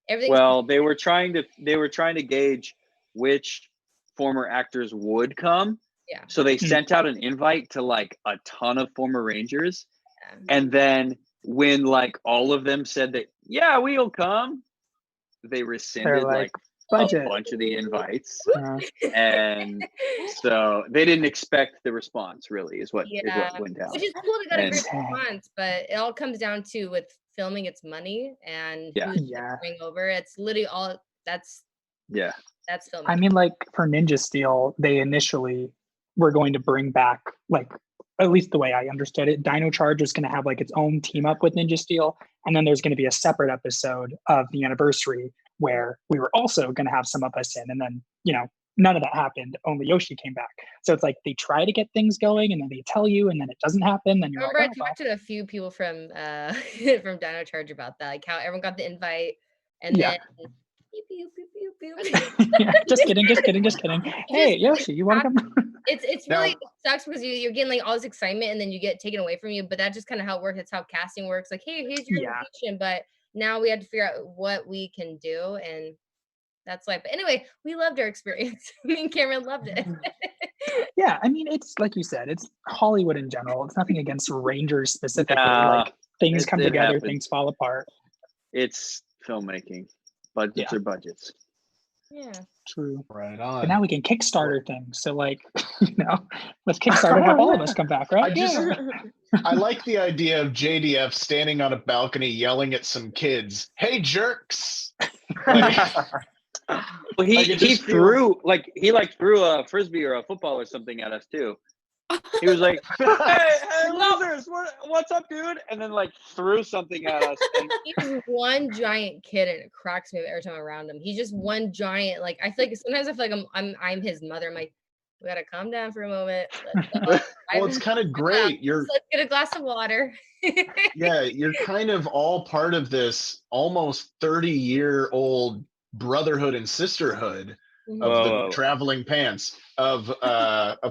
everything. Well, they were trying to gauge which former actors would come. Yeah. So they sent out an invite to like a ton of former Rangers. Yeah. And then when like all of them said that, yeah, we'll come, they rescinded like budget. A bunch of the invites. And so they didn't expect the response really is what went down. Which is cool they got a great response, but it all comes down to with filming it's money and who's bring over. It's literally all that's filming. I mean, like for Ninja Steel, they initially were going to bring back like at least the way I understood it, Dino Charge was going to have like its own team up with Ninja Steel, and then there's going to be a separate episode of the anniversary where we were also going to have some of us in, and then none of that happened. Only Yoshi came back. So it's like they try to get things going, and then they tell you, and then it doesn't happen. Then you're I talked to a few people from from Dino Charge about that, like how everyone got the invite, and then. Pew, pew, pew, pew, pew. Just kidding. Hey, Yoshi, you want to come? It's really it sucks because you're getting like all this excitement and then you get taken away from you. But that's just kind of how it works. It's how casting works. Like, hey, here's your invitation, but now we have to figure out what we can do, and that's life. But anyway, we loved our experience. Me and Cameron loved it. Yeah, I mean, it's like you said, it's Hollywood in general. It's nothing against Rangers specifically. Like things come together, things fall apart. It's filmmaking. Budgets are budgets. Yeah. True. Right on. But now we can Kickstarter things. So like, let's Kickstarter and have all of us come back, right? I like the idea of JDF standing on a balcony yelling at some kids, "Hey, jerks!" Well, he threw a frisbee or a football or something at us too. He was like, hey losers, what's up, dude? And then like threw something at us. He's one giant kid, and it cracks me every time I'm around him. He's just one giant. Like I feel like sometimes I feel like I'm his mother. I'm like, We gotta calm down for a moment. Well, it's kind of great. Let's get a glass of water. Yeah, you're kind of all part of this almost 30-year-old brotherhood and sisterhood of the traveling pants of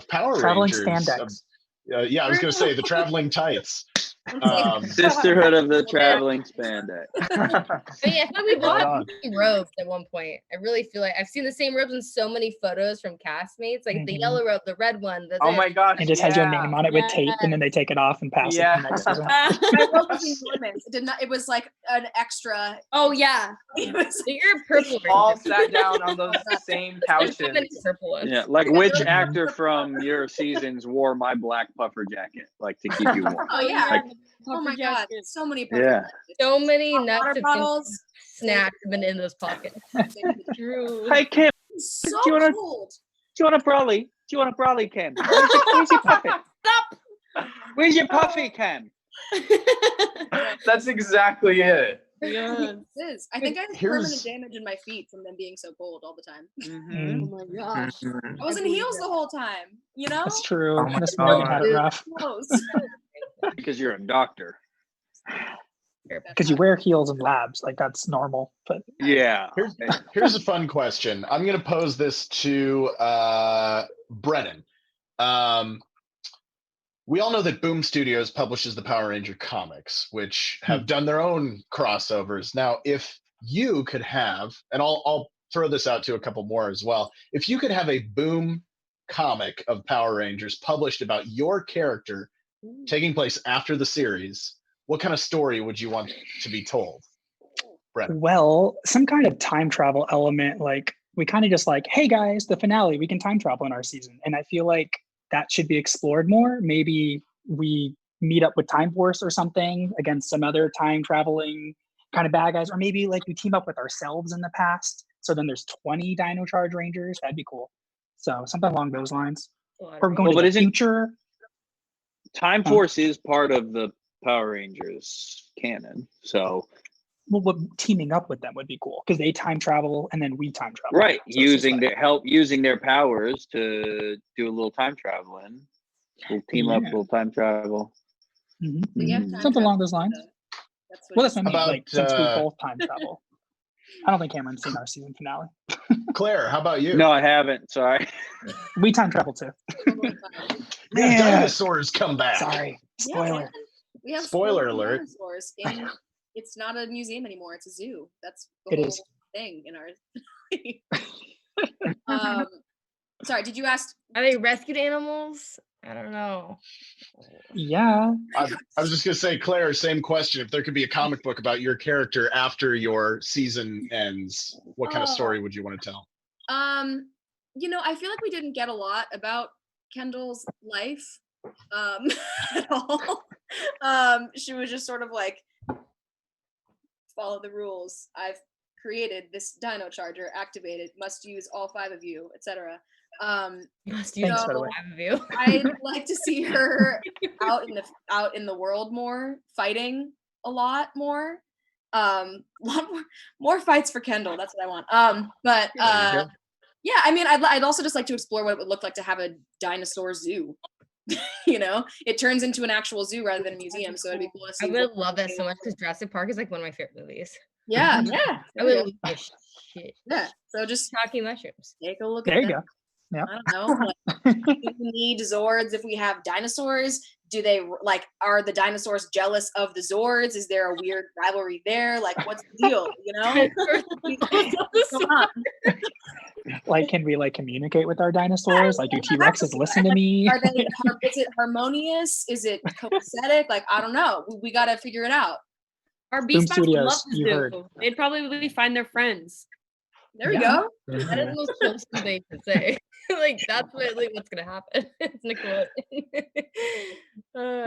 Power traveling Rangers. spandex. Yeah, I was going to say the traveling tights. Sisterhood of the traveling spandex. I mean, I feel like we both had the same robes at one point. I really feel like I've seen the same robes in so many photos from castmates, like the yellow robe, the red one. Oh my gosh! It just has your name on it with tape, and then they take it off and pass it to the next season. My robe was enormous. It did not. It was like an extra. Oh yeah. It was, you're purple. All sat down on those same couches. Purple ones. Yeah, like which actor from your seasons wore my black puffer jacket, like to keep you warm? Oh yeah. Like, oh my god, so many. Yeah. So many nuts water bottles, snacks have been in those pockets. True. Hey Kim, so do you wanna, cold. Do you want a brolly? Do you want a brolly, Kim? Where's your puppy? Stop. Where's your puffy, Kim? That's exactly it. Yeah. It is. I think I have permanent damage in my feet from them being so cold all the time. Oh my gosh. I was in heels the whole time, you know? That's true. Oh my Miss God. Morgan had it rough. Because you're a doctor. Because you wear heels in labs, like that's normal. But yeah. Here's a fun question. I'm going to pose this to Brennan. We all know that Boom Studios publishes the Power Ranger comics, which have done their own crossovers. Now, if you could have, and I'll throw this out to a couple more as well, if you could have a Boom comic of Power Rangers published about your character taking place after the series, what kind of story would you want to be told? Brennan. Well, some kind of time travel element, like we kind of just like, hey guys, the finale, we can time travel in our season. And I feel like that should be explored more. Maybe we meet up with Time Force or something against some other time traveling kind of bad guys, or maybe like we team up with ourselves in the past. So then there's 20 Dino Charge Rangers. That'd be cool. So something along those lines. Or going to the future. Time Force is part of the Power Rangers canon. So well, teaming up with them would be cool because they time travel and then we time travel. Right, so using their powers to do a little time traveling. We'll team up, we'll time travel. Something along those lines. Well, that's what I mean. Like, since we both time travel. I don't think Cameron's seen our season finale. Claire, how about you? No, I haven't. Sorry. We time travel too. Dinosaurs come back. Sorry. Spoiler. Yeah, we have spoiler alert. Dinosaurs in, it's not a museum anymore. It's a zoo. That's the it whole is. thing in our. Sorry, did you ask? Are they rescued animals? I don't know. Yeah. I was just going to say, Claire, same question. If there could be a comic book about your character after your season ends, what kind of story would you want to tell? You know, I feel like we didn't get a lot about Kendall's life at all. She was just sort of like, follow the rules. I've created this Dino Charger, activated, must use all 5 of you, etc. Must use all 5 of you. I'd like to see her out in the world more, fighting a lot more. More fights for Kendall. That's what I want. Yeah, I mean, I'd also just like to explore what it would look like to have a dinosaur zoo. You know, it turns into an actual zoo rather than a museum, so it'd be cool to see. I would love that so much because Jurassic Park is like one of my favorite movies. Yeah. I would love this shit. Yeah, so just talking mushrooms. Take a look. There you go. Yeah. I don't know. Like, do we need Zords if we have dinosaurs? Do they are the dinosaurs jealous of the Zords? Is there a weird rivalry there? Like, what's the deal? You know? Come on. Like, can we communicate with our dinosaurs? Like, do T-Rexes listen to me? Is it harmonious? Is it copacetic? Like, I don't know. We got to figure it out. Our Beast would love the zoo. They'd probably find their friends. There we go. That is the most wholesome thing to say. That's what's gonna happen. It's Nicole.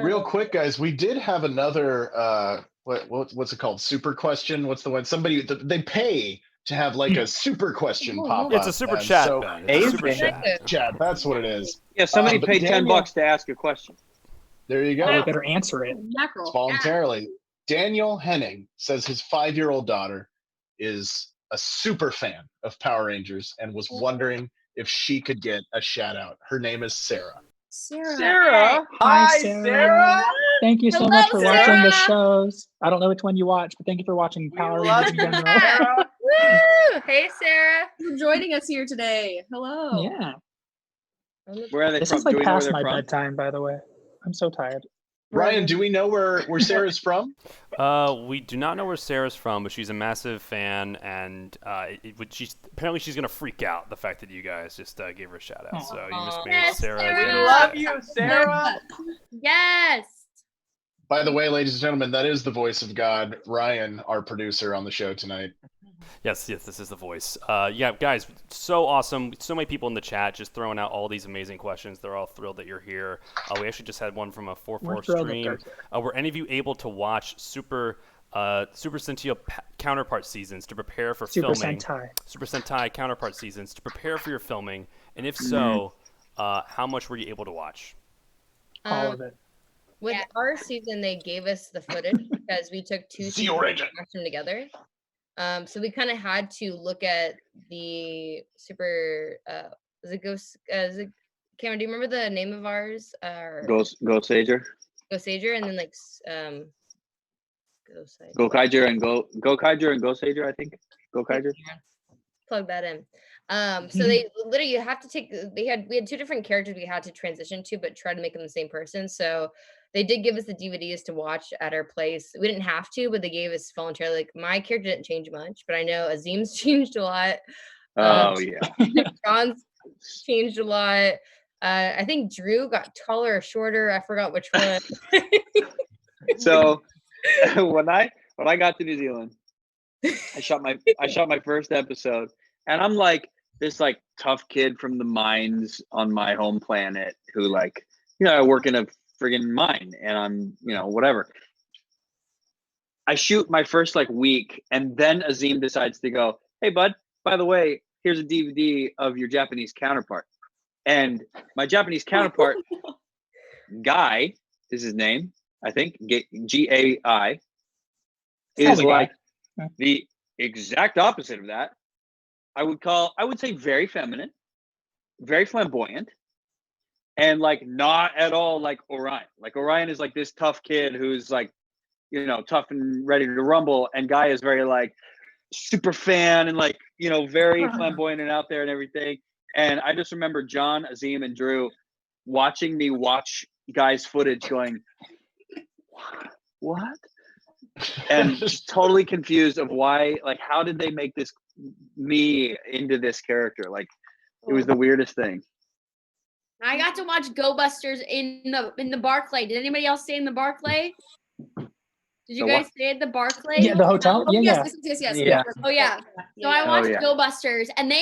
Real quick, guys, we did have another what's it called? Super question. What's the one? Somebody they pay to have a super question pop up. It's a super chat. So, super chat. That's what it is. Yeah, somebody paid $10 to ask a question. There you go. Well, we better answer it. Voluntarily. Daniel Henning says his 5-year-old daughter is a super fan of Power Rangers and was wondering if she could get a shout out. Her name is Sarah. Sarah. Hi, Hi, Sarah. Sarah. Thank you so Hello, much for watching the Sarah. shows. I don't know which one you watch, but thank you for watching Power Rangers in general. Sarah. Woo! Hey, Sarah. Thanks for joining us here today. Hello. Yeah. Where are they This from? is like Do we know where past they're my from? bedtime, by the way. I'm so tired. Ryan, do we know where Sarah's from? We do not know where Sarah's from, but she's a massive fan, and apparently she's gonna freak out the fact that you guys just gave her a shout out. So you must be Yes, Sarah. Sarah. We again. love you, Sarah. Yes. By the way, ladies and gentlemen, that is the voice of God, Ryan, our producer on the show tonight. Yes, this is the voice. Yeah, guys, so awesome. So many people in the chat just throwing out all these amazing questions. They're all thrilled that you're here. We actually just had one from a 4-4 stream. Were any of you able to watch Super Sentai counterpart seasons to prepare for filming? Super Sentai counterpart seasons to prepare for your filming, and if so, how much were you able to watch? All of it. With our season, they gave us the footage because we took 2 seasons and mashed them together. So we kind of had to look at the super. Is it Ghost? Cameron, do you remember the name of ours? Ghost Sager. Ghost Sager, and then Go Kaiger and Go Kaiger and Go Sager, I think. Go Kaiger. Plug that in. So they literally, you have to take. We had 2 different characters we had to transition to, but try to make them the same person. So they did give us the DVDs to watch at our place. We didn't have to, but they gave us voluntarily. Like, my character didn't change much, but I know Azim's changed a lot. Oh yeah. John's changed a lot. I think Drew got taller or shorter. I forgot which one. So when I got to New Zealand, I shot my first episode, and I'm like this like tough kid from the mines on my home planet who I work in a friggin' mine, and I'm whatever. I shoot my first week, and then Azim decides to go, "Hey bud, by the way, here's a DVD of your Japanese counterpart." And my Japanese counterpart, Guy is his name, I think, Gai, is like the exact opposite of that. I would say very feminine, very flamboyant, and not at all like Orion. Like Orion is this tough kid who's tough and ready to rumble, and Guy is very super fan and very flamboyant and out there and everything. And I just remember John, Azim, and Drew watching me watch Guy's footage going, what? And just totally confused of why, how did they make me into this character? It was the weirdest thing. I got to watch Go Busters in the Barclay. Did anybody else stay in the Barclay? Did you guys stay at the Barclay? Yeah, the hotel. Yes. Oh yeah. So I watched Go Busters, and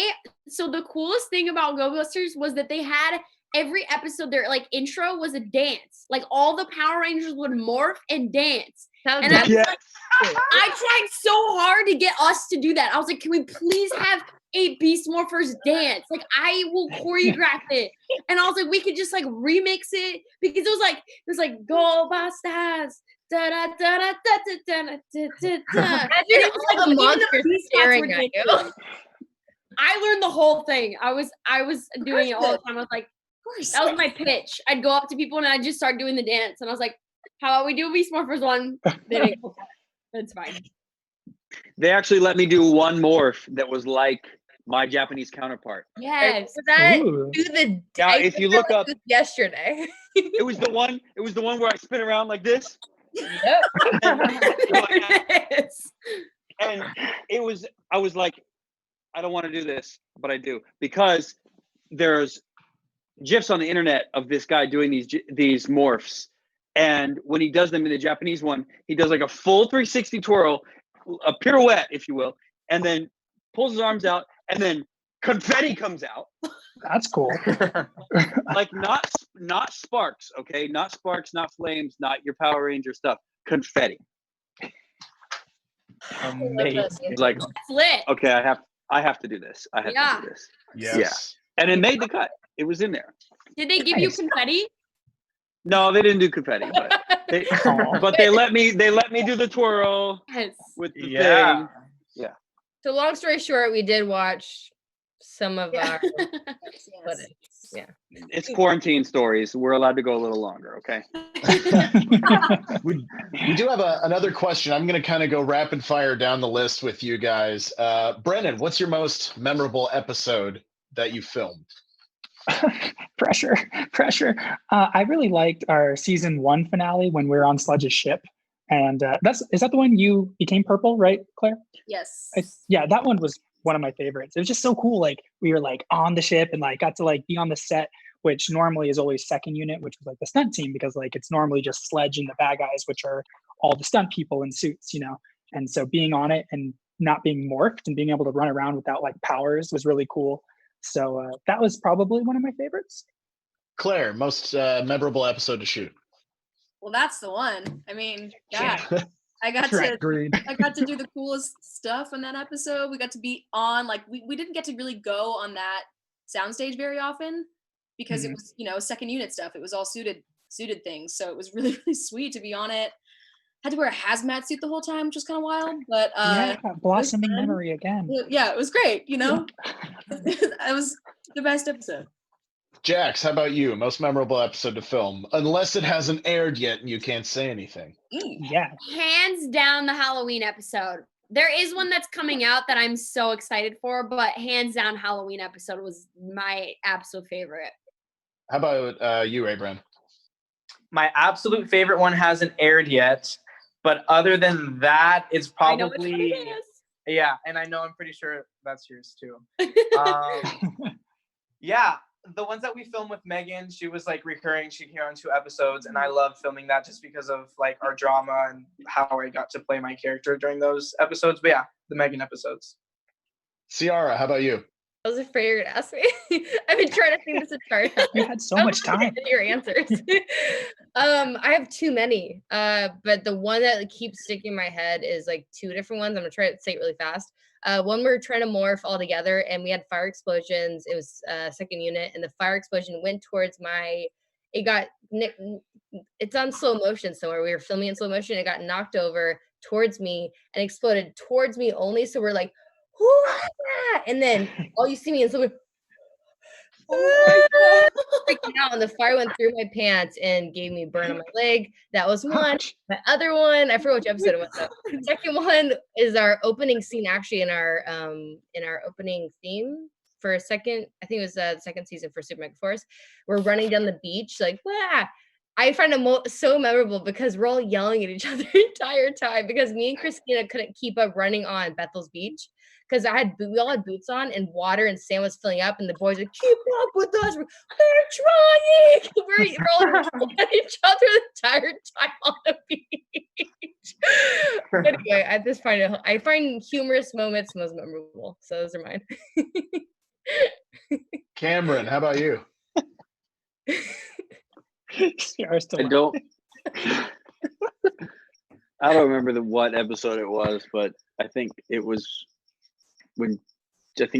so the coolest thing about Go Busters was that they had every episode, their intro was a dance. All the Power Rangers would morph and dance. And I tried so hard to get us to do that. I was like, can we please have a Beast Morphers dance? I will choreograph it. And I was like, we could just remix it, because it was Go Busters. Da da da da da da da da da. The monster staring at you. I learned the whole thing. I was doing it all the time. I was like, that was my pitch. I'd go up to people and I'd just start doing the dance. And I was like, how about we do a Beast Morphers one? It's fine. They actually let me do one morph that was like my Japanese counterpart. Yes. If you look up yesterday. it was the one where I spin around like this. Yep. And I was like, I don't want to do this, but I do, because there's GIFs on the internet of this guy doing these morphs, and when he does them in the Japanese one, he does a full 360 twirl, a pirouette, if you will, and then pulls his arms out, and then confetti comes out. That's cool. Not sparks, okay? Not sparks, not flames, not your Power Ranger stuff. Confetti. Amazing. It's That's lit. okay, I have to do this. I have to do this. Yes. Yeah. And it made the cut. It was in there. Did they give you confetti? No, they didn't do confetti, but they let me do the twirl Yes. with the thing. Yeah. So long story short, we did watch some of our footage. Yeah. It's quarantine stories. We're allowed to go a little longer, okay? We do have another question. I'm going to kind of go rapid fire down the list with you guys. Brennan, what's your most memorable episode that you filmed? Pressure. I really liked our season 1 finale when we were on Sludge's ship. And is that the one you became purple, right, Claire? Yes. Yeah, that one was one of my favorites. It was just so cool. Like we were like on the ship and like got to like be on the set, which normally is always second unit, which was like the stunt team, because like it's normally just Sledge and the bad guys, which are all the stunt people in suits, you know. And so being on it and not being morphed and being able to run around without like powers was really cool. So that was probably one of my favorites. Claire, most memorable episode to shoot? Well, that's the one. I mean, yeah. I got to do the coolest stuff in that episode. We got to be on, like, we didn't get to really go on that soundstage very often because it was, you know, second unit stuff. It was all suited things. So it was really, really sweet to be on it. Had to wear a hazmat suit the whole time, which was kind of wild, but yeah, blossoming memory again. Yeah, it was great, you know. It was the best episode. Jax, how about you? Most memorable episode to film, unless it hasn't aired yet and you can't say anything. Yeah. Hands down the Halloween episode. There is one that's coming out that I'm so excited for, but hands down Halloween episode was my absolute favorite. How about you, Abram? My absolute favorite one hasn't aired yet, but other than that, it's probably... I know which one it is. Yeah, and I know I'm pretty sure that's yours too. Yeah. The ones that we filmed with Megan, she was like recurring. She'd hear on 2 episodes, and I love filming that just because of like our drama and how I got to play my character during those episodes. But yeah, the Megan episodes. Ciara, how about you? I was afraid you were going to ask me. I've been trying to think this entire time. You had so much time. Your answers. I have too many, but the one that keeps sticking in my head is like 2 different ones. I'm going to try to say it really fast. One we were trying to morph all together and we had fire explosions. It was second unit and the fire explosion went towards it's on slow motion somewhere. We were filming in slow motion. It got knocked over towards me and exploded towards me only. So we're like, who was that? And then all you see me in slow motion. Oh my God. Out and the fire went through my pants and gave me a burn on my leg. That was one. My other one, I forgot which episode it was. The second one is our opening scene, actually in our opening theme for a second. I think it was the second season for Super Mega Force. We're running down the beach, like, wah! I find it so memorable because we're all yelling at each other the entire time because me and Christina couldn't keep up running on Bethel's Beach. Because we all had boots on and water and sand was filling up and the boys would keep up with us. We're trying. We're all yelling at each other the entire time on the beach. Anyway, I find humorous moments most memorable. So those are mine. Cameron, how about you? I don't remember what episode it was, but I think it was when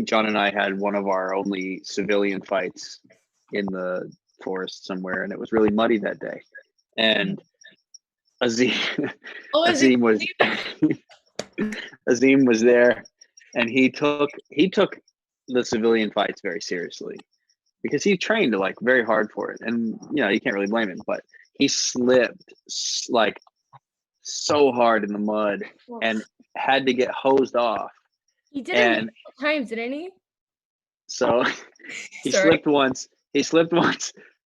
John and I had one of our only civilian fights in the forest somewhere, and it was really muddy that day. And Azim was there, and he took the civilian fights very seriously because he trained like very hard for it, and you know you can't really blame him. But he slipped like so hard in the mud and had to get hosed off. He did it multiple times, didn't he? So he slipped once,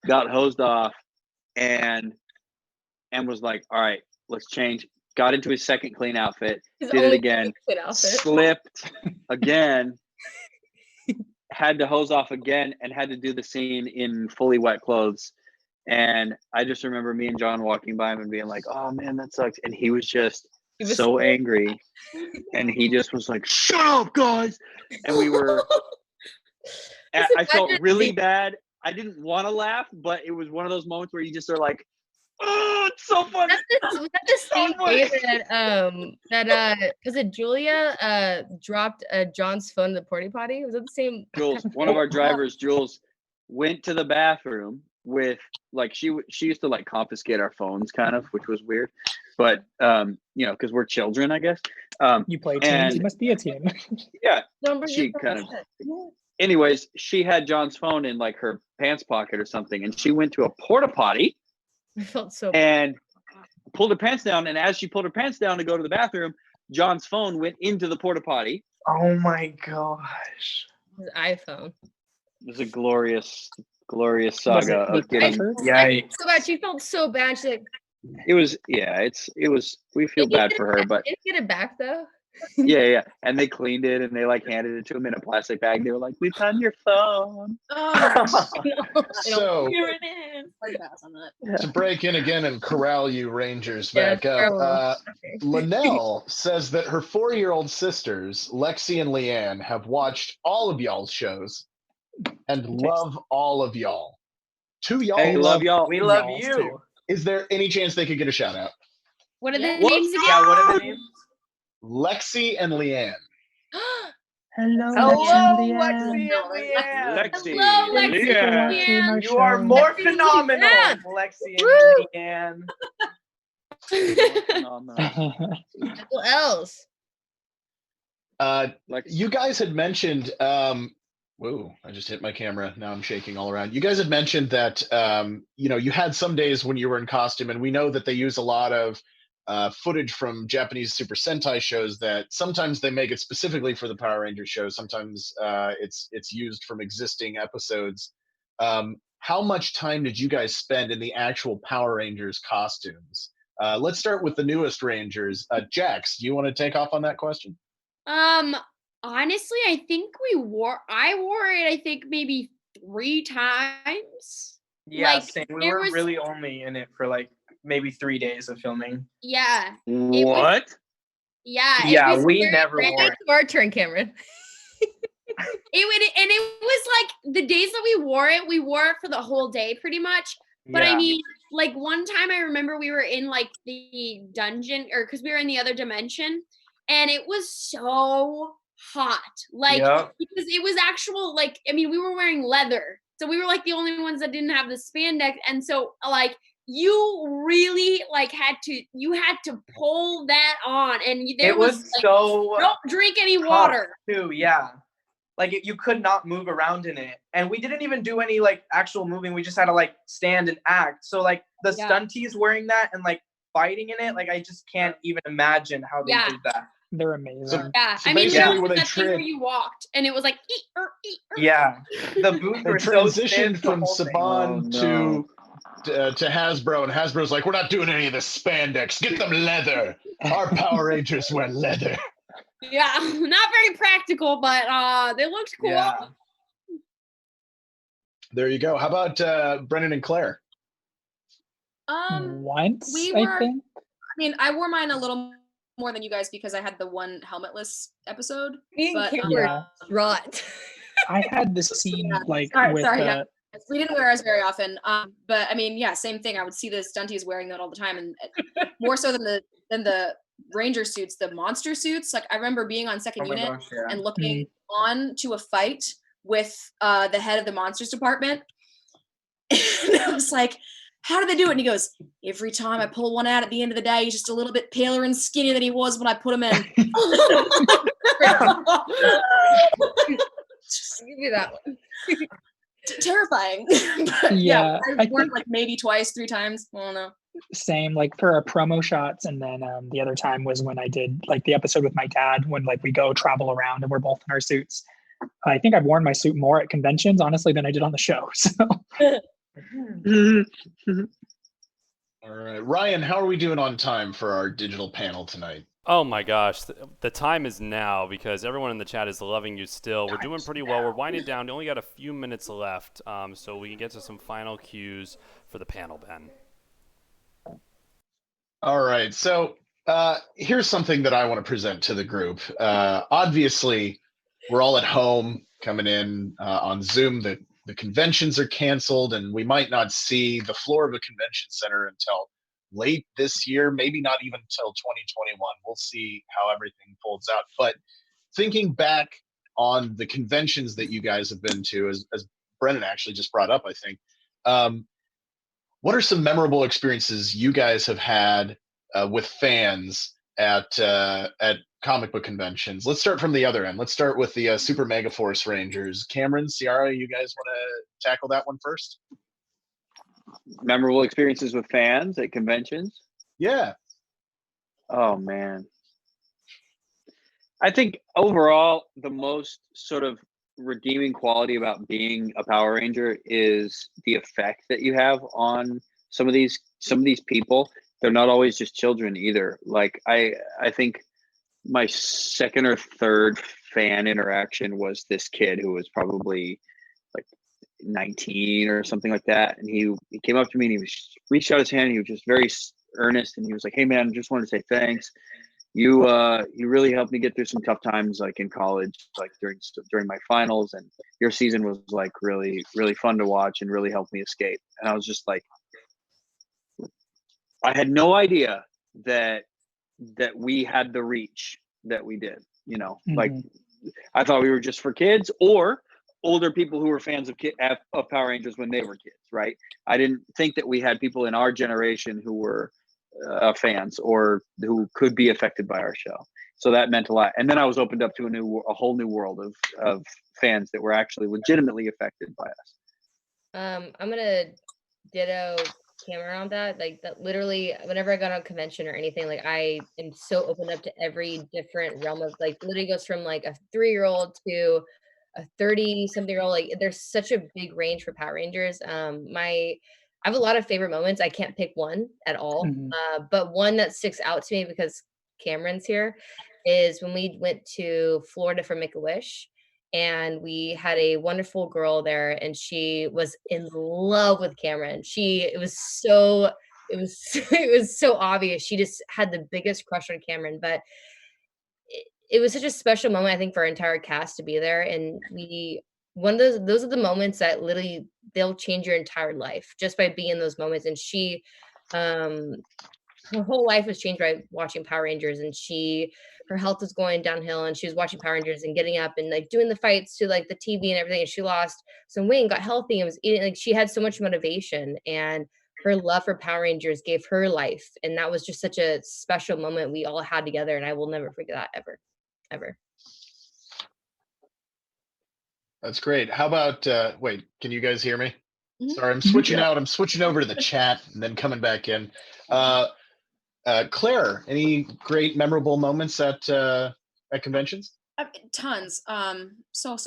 got hosed off, and was like, all right, let's change. Got into his second clean outfit, did it again, slipped again, had to hose off again, and had to do the scene in fully wet clothes. And I just remember me and John walking by him and being like, oh man, that sucks. And he was just so angry. And he just was like, shut up, guys. And we were, I felt really bad. I didn't want to laugh, but it was one of those moments where you just are like, oh, it's so funny. Was that the same day that was it Julia dropped John's phone in the potty? Was it the same? Jules, one of our drivers, Jules, went to the bathroom with like she used to like confiscate our phones kind of, which was weird, but you know, because we're children, I guess. You play teams, you must be a team. Yeah, she kind of anyways, she had John's phone in like her pants pocket or something, and she went to a porta potty. I felt so and pulled her pants down. And as she pulled her pants down to go to the bathroom, John's phone went into the porta potty. Oh my gosh! His iPhone. It was a glorious saga of getting. Yikes! So bad. She felt so bad. She like. It was. We feel bad for her, but did you get it back though? yeah. And they cleaned it and they like handed it to him in a plastic bag. They were like, "We found your phone." Oh, So here it is. To break in again and corral you Rangers back up, Linnell says that her 4-year-old sisters, Lexi and Leanne, have watched all of y'all's shows and love all of y'all. To y'all, Hey, love y'all. We love you. Too. Is there any chance they could get a shout out? What are the Yeah. names again? Yeah, what are the names? Lexi and Leanne. Hello, Lexi Lexi. and Leanne. Hello, Lexi and Leanne. You are more phenomenal, Leanne. Lexi Woo. and Phenomenal. Who else? You guys had mentioned whoa, I just hit my camera. Now I'm shaking all around. You guys had mentioned that you had some days when you were in costume, and we know that they use a lot of footage from Japanese Super Sentai shows that sometimes they make it specifically for the Power Rangers show. Sometimes it's used from existing episodes. How much time did you guys spend in the actual Power Rangers costumes? Let's start with the newest Rangers. Jax, do you want to take off on that question? Honestly, I think I wore it, I think maybe 3 times. yeah, Like, same. We there were was- really only in it for like maybe 3 days of filming. Yeah. What? Yeah. Yeah, we never Right wore back it. to our turn, Cameron. It was like the days that we wore it for the whole day pretty much. But Yeah. I mean, like one time I remember we were in like the dungeon because we were in the other dimension and it was so hot. Like Yep. because it was actual like I mean we were wearing leather. So we were like the only ones that didn't have the spandex and so like you really like had to pull that on and there It was like, so don't drink any tough, water. too. Yeah, like you could not move around in it, and we didn't even do any like actual moving. We just had to like stand and act. So like the stunties wearing that and like fighting in it, like I just can't even imagine how they did that. They're amazing. Yeah, So I mean, basically there when was they that thing where you walked, and it was like, Yeah, the boots They were so transitioned stiff, from the whole thing. Saban Oh, to Hasbro, and Hasbro's like, we're not doing any of this spandex. Get them leather. Our Power Rangers wear leather. yeah, not very practical, but they looked cool. Yeah. There you go. How about Brennan and Claire? Once, we I were- think. I mean, I wore mine a little more than you guys because I had the one helmetless episode. Me and But, Kim Yeah. were distraught. I had the scene like Sorry, with yeah. We didn't wear ours very often. But I mean, yeah, same thing. I would see the stunties wearing that all the time, and more so than the Ranger suits, the monster suits. Like I remember being on second Oh my unit gosh, yeah. and looking on to a fight with the head of the monsters department. And I was like, how did they do it? And he goes, every time I pull one out at the end of the day, he's just a little bit paler and skinnier than he was when I put him in. Give me that one. Terrifying. But Yeah, I I worked think- like maybe twice, 3 times. I don't know. Same, like for our promo shots, and then the other time was when I did like the episode with my dad when like we go travel around and we're both in our suits. I think I've worn my suit more at conventions honestly than I did on the show. So All right. Ryan, how are we doing on time for our digital panel tonight? Oh my gosh, the time is now because everyone in the chat is loving you still. We're doing pretty well. We're winding down. We only got a few minutes left, so we can get to some final cues for the panel, Ben. All right. So here's something that I want to present to the group. Obviously, we're all at home coming in on Zoom. The conventions are canceled, and we might not see the floor of a convention center until late this year, maybe not even until 2021. We'll see how everything folds out. But thinking back on the conventions that you guys have been to, as Brennan actually just brought up, I think, what are some memorable experiences you guys have had with fans at comic book conventions. Let's start from the other end. Let's start with the Super Mega Force Rangers. Cameron, Ciara, you guys want to tackle that one first? Memorable experiences with fans at conventions? Yeah. Oh, man. I think overall, the most sort of redeeming quality about being a Power Ranger is the effect that you have on some of these people. They're not always just children either. Like I think my second or third fan interaction was this kid who was probably like 19 or something like that, and he came up to me and he reached out his hand. He was just very earnest, and he was like, "Hey man, just wanted to say thanks. You really helped me get through some tough times, like in college, like during my finals, and your season was like really, really fun to watch and really helped me escape." And I was just like, I had no idea that we had the reach that we did, you know. Like I thought we were just for kids or older people who were fans of Power Rangers when they were kids, right? I didn't think that we had people in our generation who were fans or who could be affected by our show. So that meant a lot. And then I was opened up to a whole new world of fans that were actually legitimately affected by us. I'm gonna ditto Cameron on that. Like that, literally, whenever I go to a convention or anything, like I am so open up to every different realm of like. Literally goes from like a 3-year-old to a 30-something-year-old. Like there's such a big range for Power Rangers. I have a lot of favorite moments. I can't pick one at all, but one that sticks out to me because Cameron's here is when we went to Florida for Make-A-Wish. And we had a wonderful girl there, and she was in love with Cameron. It was so obvious. She just had the biggest crush on Cameron, but it was such a special moment, I think, for our entire cast to be there. And one of those are the moments that literally they'll change your entire life just by being in those moments. And her whole life was changed by watching Power Rangers, and her health was going downhill, and she was watching Power Rangers and getting up and like doing the fights to like the TV and everything. And she lost some weight and got healthy and was eating. Like she had so much motivation, and her love for Power Rangers gave her life. And that was just such a special moment we all had together. And I will never forget that ever. That's great. How about, wait, can you guys hear me? Sorry, I'm switching out. I'm switching over to the chat and then coming back in. Claire, any great memorable moments at conventions? Tons. So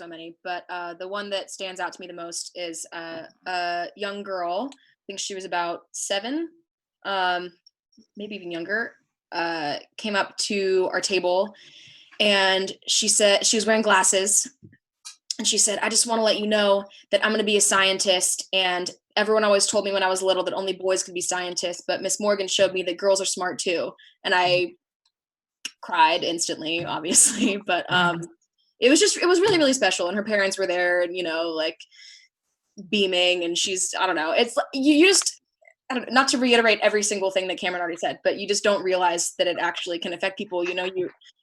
many. But the one that stands out to me the most is a young girl. I think she was about 7, maybe even younger. Came up to our table, and she said she was wearing glasses. And she said, "I just want to let you know that I'm going to be a scientist. And everyone always told me when I was little that only boys could be scientists. But Miss Morgan showed me that girls are smart too." And I cried instantly, obviously. But it was really, really special. And her parents were there and, like beaming. And I don't know. It's you just, I don't know, not to reiterate every single thing that Cameron already said, but you just don't realize that it actually can affect people.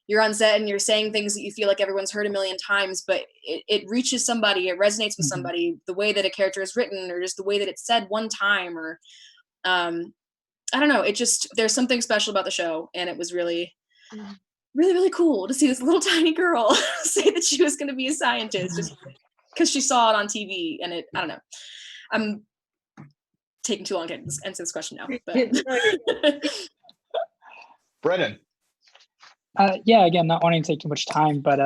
You're on set and you're saying things that you feel like everyone's heard a million times, but it reaches somebody, it resonates with somebody, the way that a character is written or just the way that it's said one time, or I don't know. There's something special about the show, and it was really, really, really cool to see this little tiny girl say that she was going to be a scientist just because she saw it on TV. And I don't know. I'm taking too long to answer this question now, but Brennan. Yeah, again, not wanting to take too much time, but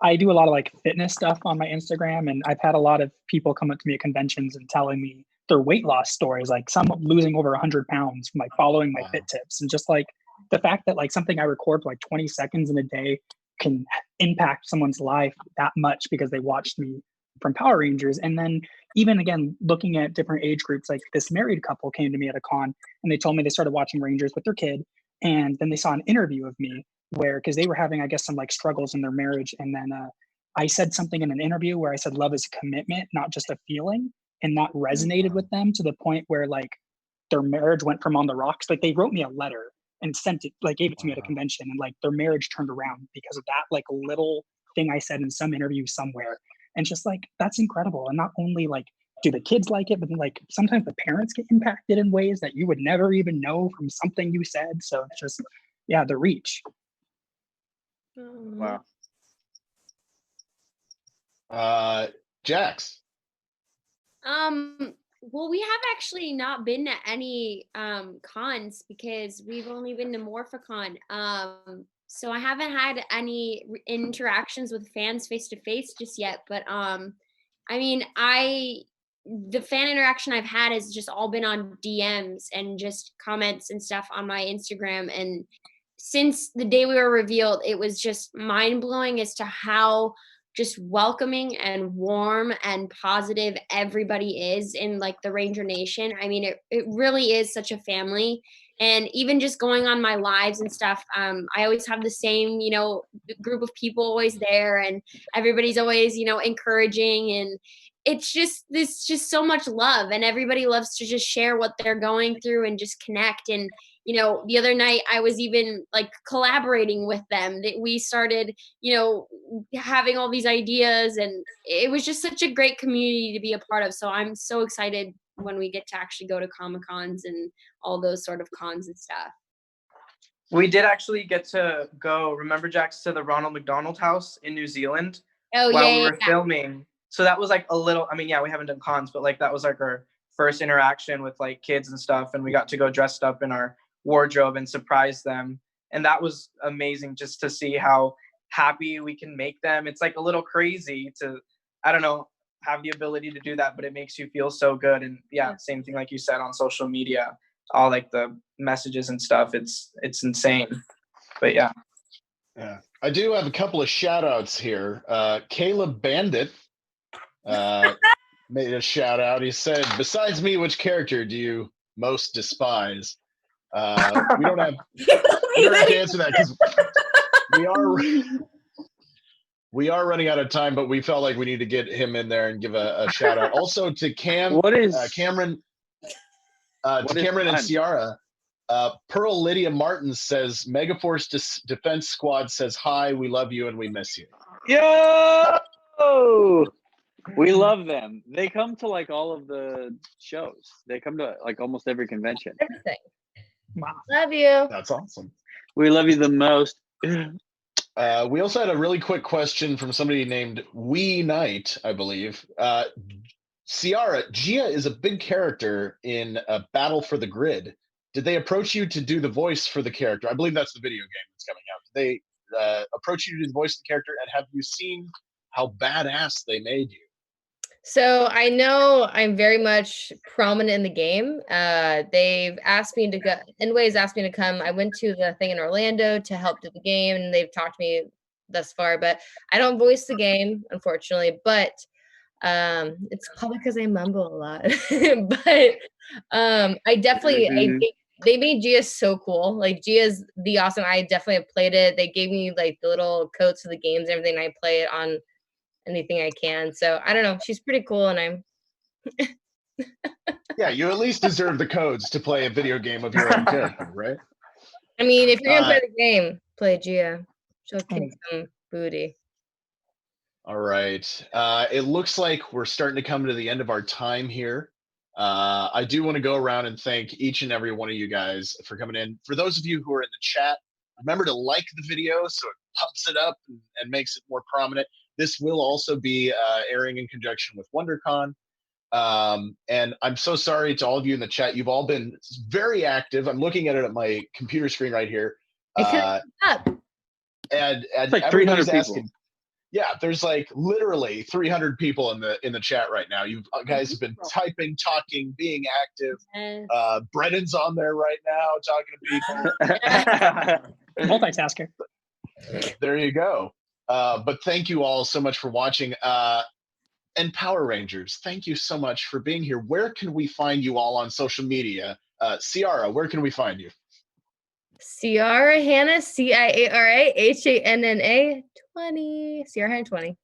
I do a lot of like fitness stuff on my Instagram, and I've had a lot of people come up to me at conventions and telling me their weight loss stories, like some losing over 100 pounds from like following my fit tips. And just like the fact that like something I record for like 20 seconds in a day can impact someone's life that much because they watched me from Power Rangers. And then even again, looking at different age groups, like this married couple came to me at a con and they told me they started watching Rangers with their kid. And then they saw an interview of me because they were having, I guess, some like struggles in their marriage. And then I said something in an interview where I said, love is a commitment, not just a feeling. And that resonated with them to the point where like their marriage went from on the rocks. Like they wrote me a letter and sent it, like gave it to me at a convention, and like their marriage turned around because of that like little thing I said in some interview somewhere. And just like, that's incredible. And not only like, do the kids like it, but like sometimes the parents get impacted in ways that you would never even know from something you said. So it's just, yeah, the reach. Wow. Jax. Well, we have actually not been to any cons because we've only been to MorphaCon. So I haven't had any interactions with fans face to face just yet. But I mean, the fan interaction I've had has just all been on DMs and just comments and stuff on my Instagram. And since the day we were revealed, it was just mind blowing as to how just welcoming and warm and positive everybody is in like the Ranger Nation. I mean, it really is such a family. And even just going on my lives and stuff, I always have the same, group of people always there, and everybody's always, encouraging, and it's just so much love, and everybody loves to just share what they're going through and just connect. And the other night I was even like collaborating with them, that we started, having all these ideas, and it was just such a great community to be a part of. So I'm so excited when we get to actually go to Comic-Cons and all those sort of cons and stuff. We did actually get to go, remember, Jax, to the Ronald McDonald House in New Zealand while we were filming. So that was like a little, I mean, yeah, we haven't done cons, but like that was like our first interaction with like kids and stuff. And we got to go dressed up in our wardrobe and surprise them. And that was amazing just to see how happy we can make them. It's like a little crazy to, I don't know, have the ability to do that, but it makes you feel so good. And yeah, same thing like you said on social media, all like the messages and stuff. It's insane. But yeah. Yeah. I do have a couple of shout outs here. Caleb Bandit made a shout out. He said, besides me, which character do you most despise? We don't have to answer that because we are running out of time, but we felt like we need to get him in there and give a shout out. Also to Cameron and Ciara. Pearl Lydia Martin says, Megaforce Defense Squad says hi, we love you and we miss you. Yo! We love them. They come to like all of the shows. They come to like almost every convention. Everything. Wow. Love you. That's awesome. We love you the most. We also had a really quick question from somebody named Wee Knight, I believe. Ciara, Gia is a big character in Battle for the Grid. Did they approach you to do the voice for the character? I believe that's the video game that's coming out. Did they approach you to do the voice of the character, and have you seen how badass they made you? So I know I'm very much prominent in the game. They've asked me to go. Inway's asked me to come. I went to the thing in Orlando to help do the game, and they've talked to me thus far. But I don't voice the game, unfortunately. But it's probably because I mumble a lot. But I definitely they made Gia so cool. Like Gia's the awesome. I definitely have played it. They gave me like the little codes for the games and everything. And I play it on anything I can. So I don't know. She's pretty cool, and I'm. Yeah, you at least deserve the codes to play a video game of your own character, right? I mean, if you're gonna play the game, play Gia. She'll kick some booty. All right. It looks like we're starting to come to the end of our time here. I do want to go around and thank each and every one of you guys for coming in. For those of you who are in the chat, remember to like the video so it pumps it up and makes it more prominent. This will also be airing in conjunction with WonderCon. And I'm so sorry to all of you in the chat. You've all been very active. I'm looking at it at my computer screen right here. Up. And it's like 300 people. Asking, yeah, there's like literally 300 people in the chat right now. You guys have been typing, talking, being active. Brennan's on there right now talking to people. Multitasker. There you go. But thank you all so much for watching. And Power Rangers, thank you so much for being here. Where can we find you all on social media? Ciara, where can we find you? Ciara Hanna, Ciara Hanna 20. Ciara Hanna 20. Is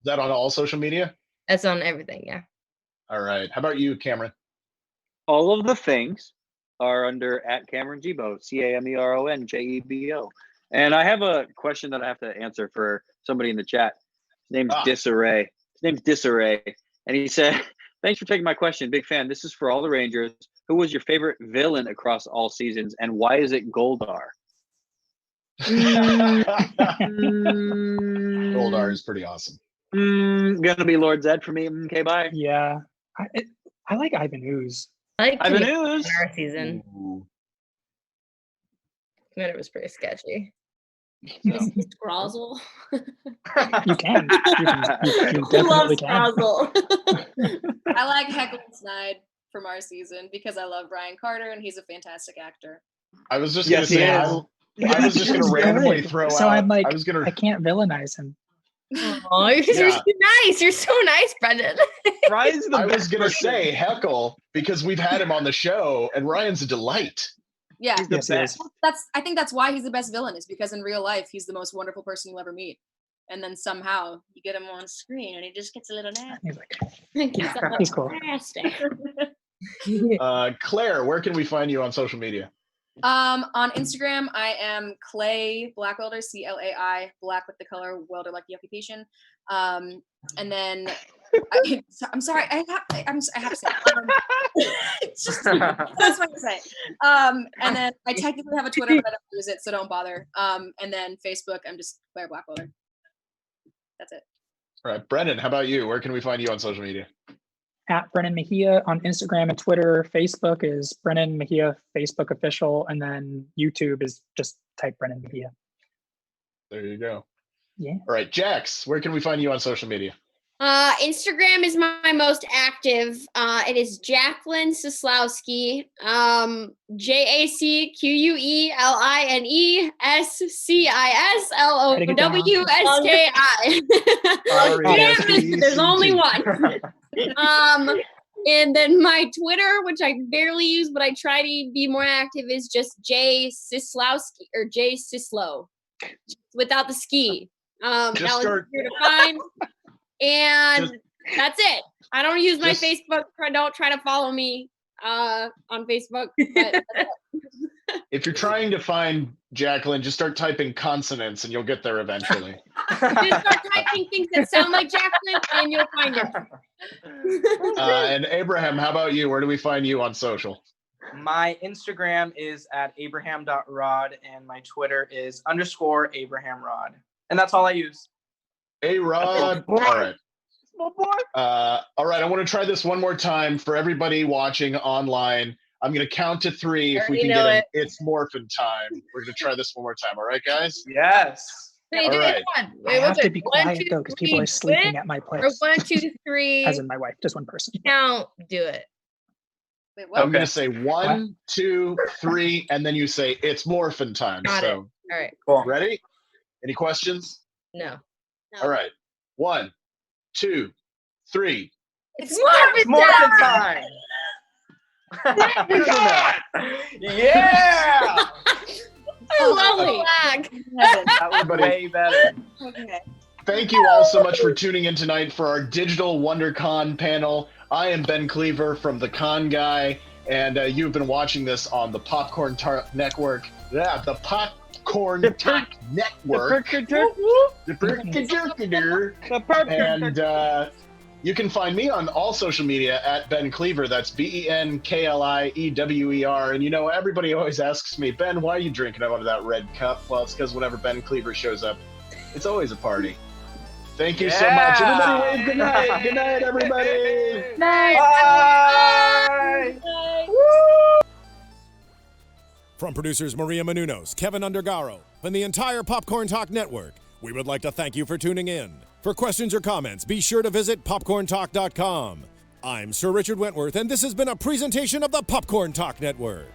that on all social media? That's on everything, yeah. All right. How about you, Cameron? All of the things are under @CameronJebo, CameronJebo. And I have a question that I have to answer for somebody in the chat. His name's Disarray. His name's Disarray. And he said, thanks for taking my question. Big fan. This is for all the Rangers. Who was your favorite villain across all seasons, and why is it Goldar? Goldar is pretty awesome. Gonna be Lord Zed for me. Okay, bye. Yeah. I like Ivan Ooze. I like Ivan Commander Ooze. in our season. Commander was pretty sketchy. Scrozzle. You can. You definitely can. I like Heckle and Snide from our season because I love Brian Carter and he's a fantastic actor. I was just gonna say, I was just gonna randomly throw out. So I'm like, I can't villainize him. Oh, you're so nice. You're so nice, Brendan. I was gonna say Heckle because we've had him on the show, and Ryan's a delight. Yeah, Yes, he is. I think that's why he's the best villain, is because in real life he's the most wonderful person you'll ever meet, and then somehow you get him on screen and he just gets a little nasty. He's like, he's cool. Claire, where can we find you on social media? On Instagram, I am Clay Blackwelder, CLAI, black with the color, welder like the occupation. And then I'm sorry, I have to say. It's just that's what I say. And then I technically have a Twitter, but I don't use it, so don't bother. And then Facebook, I'm just Claire Blackwelder. That's it. All right, Brennan, how about you? Where can we find you on social media? At Brennan Mejia on Instagram and Twitter. Facebook is Brennan Mejia, Facebook official, and then YouTube is just type Brennan Mejia. There you go. Yeah. All right, Jax, where can we find you on social media? Instagram is my most active. It is Jacqueline Scislowski. JACQUELINESSLOWSKI. There's only one. And then my Twitter, which I barely use, but I try to be more active, is just J Scislowski or J Scislow without the ski. That was easier to find. And that's it. I don't use my Facebook. Don't try to follow me on Facebook. But if you're trying to find Jacqueline, just start typing consonants and you'll get there eventually. Just start typing things that sound like Jacqueline and you'll find it. And Abraham, how about you? Where do we find you on social? My Instagram is at abraham.rod and my Twitter is _AbrahamRod. And that's all I use. Rod. All right. All right. I want to try this one more time for everybody watching online. I'm going to count to 3. If we can get It's Morphin time. We're going to try this one more time. All right, guys? Yes. All right. I have to be quiet though because people are sleeping at my place. Or 1, 2, 3. As in my wife, just one person. Count. Do it. Wait, what? I'm going to say 1, 2, 3, and then you say it's Morphin time. Got it. So, all right. Cool. Ready? Any questions? No. All right. 1, 2, 3. It's Morphin time. Yeah. I love it. That was way better. Okay. Thank you all so much for tuning in tonight for our digital WonderCon panel. I am Ben Kliewer from The Con Guy, and you've been watching this on the Popcorn Network. Yeah, the Popcorn Talk Network. And you can find me on all social media at Ben Kliewer. That's BenKliewer. And you know, everybody always asks me, Ben, why are you drinking out of that red cup? Well, it's because whenever Ben Kliewer shows up, it's always a party. Thank you so much. Everybody wave good night. Good night, everybody. Night. Bye. Bye. From producers Maria Menounos, Kevin Undergaro, and the entire Popcorn Talk Network, we would like to thank you for tuning in. For questions or comments, be sure to visit popcorntalk.com. I'm Sir Richard Wentworth, and this has been a presentation of the Popcorn Talk Network.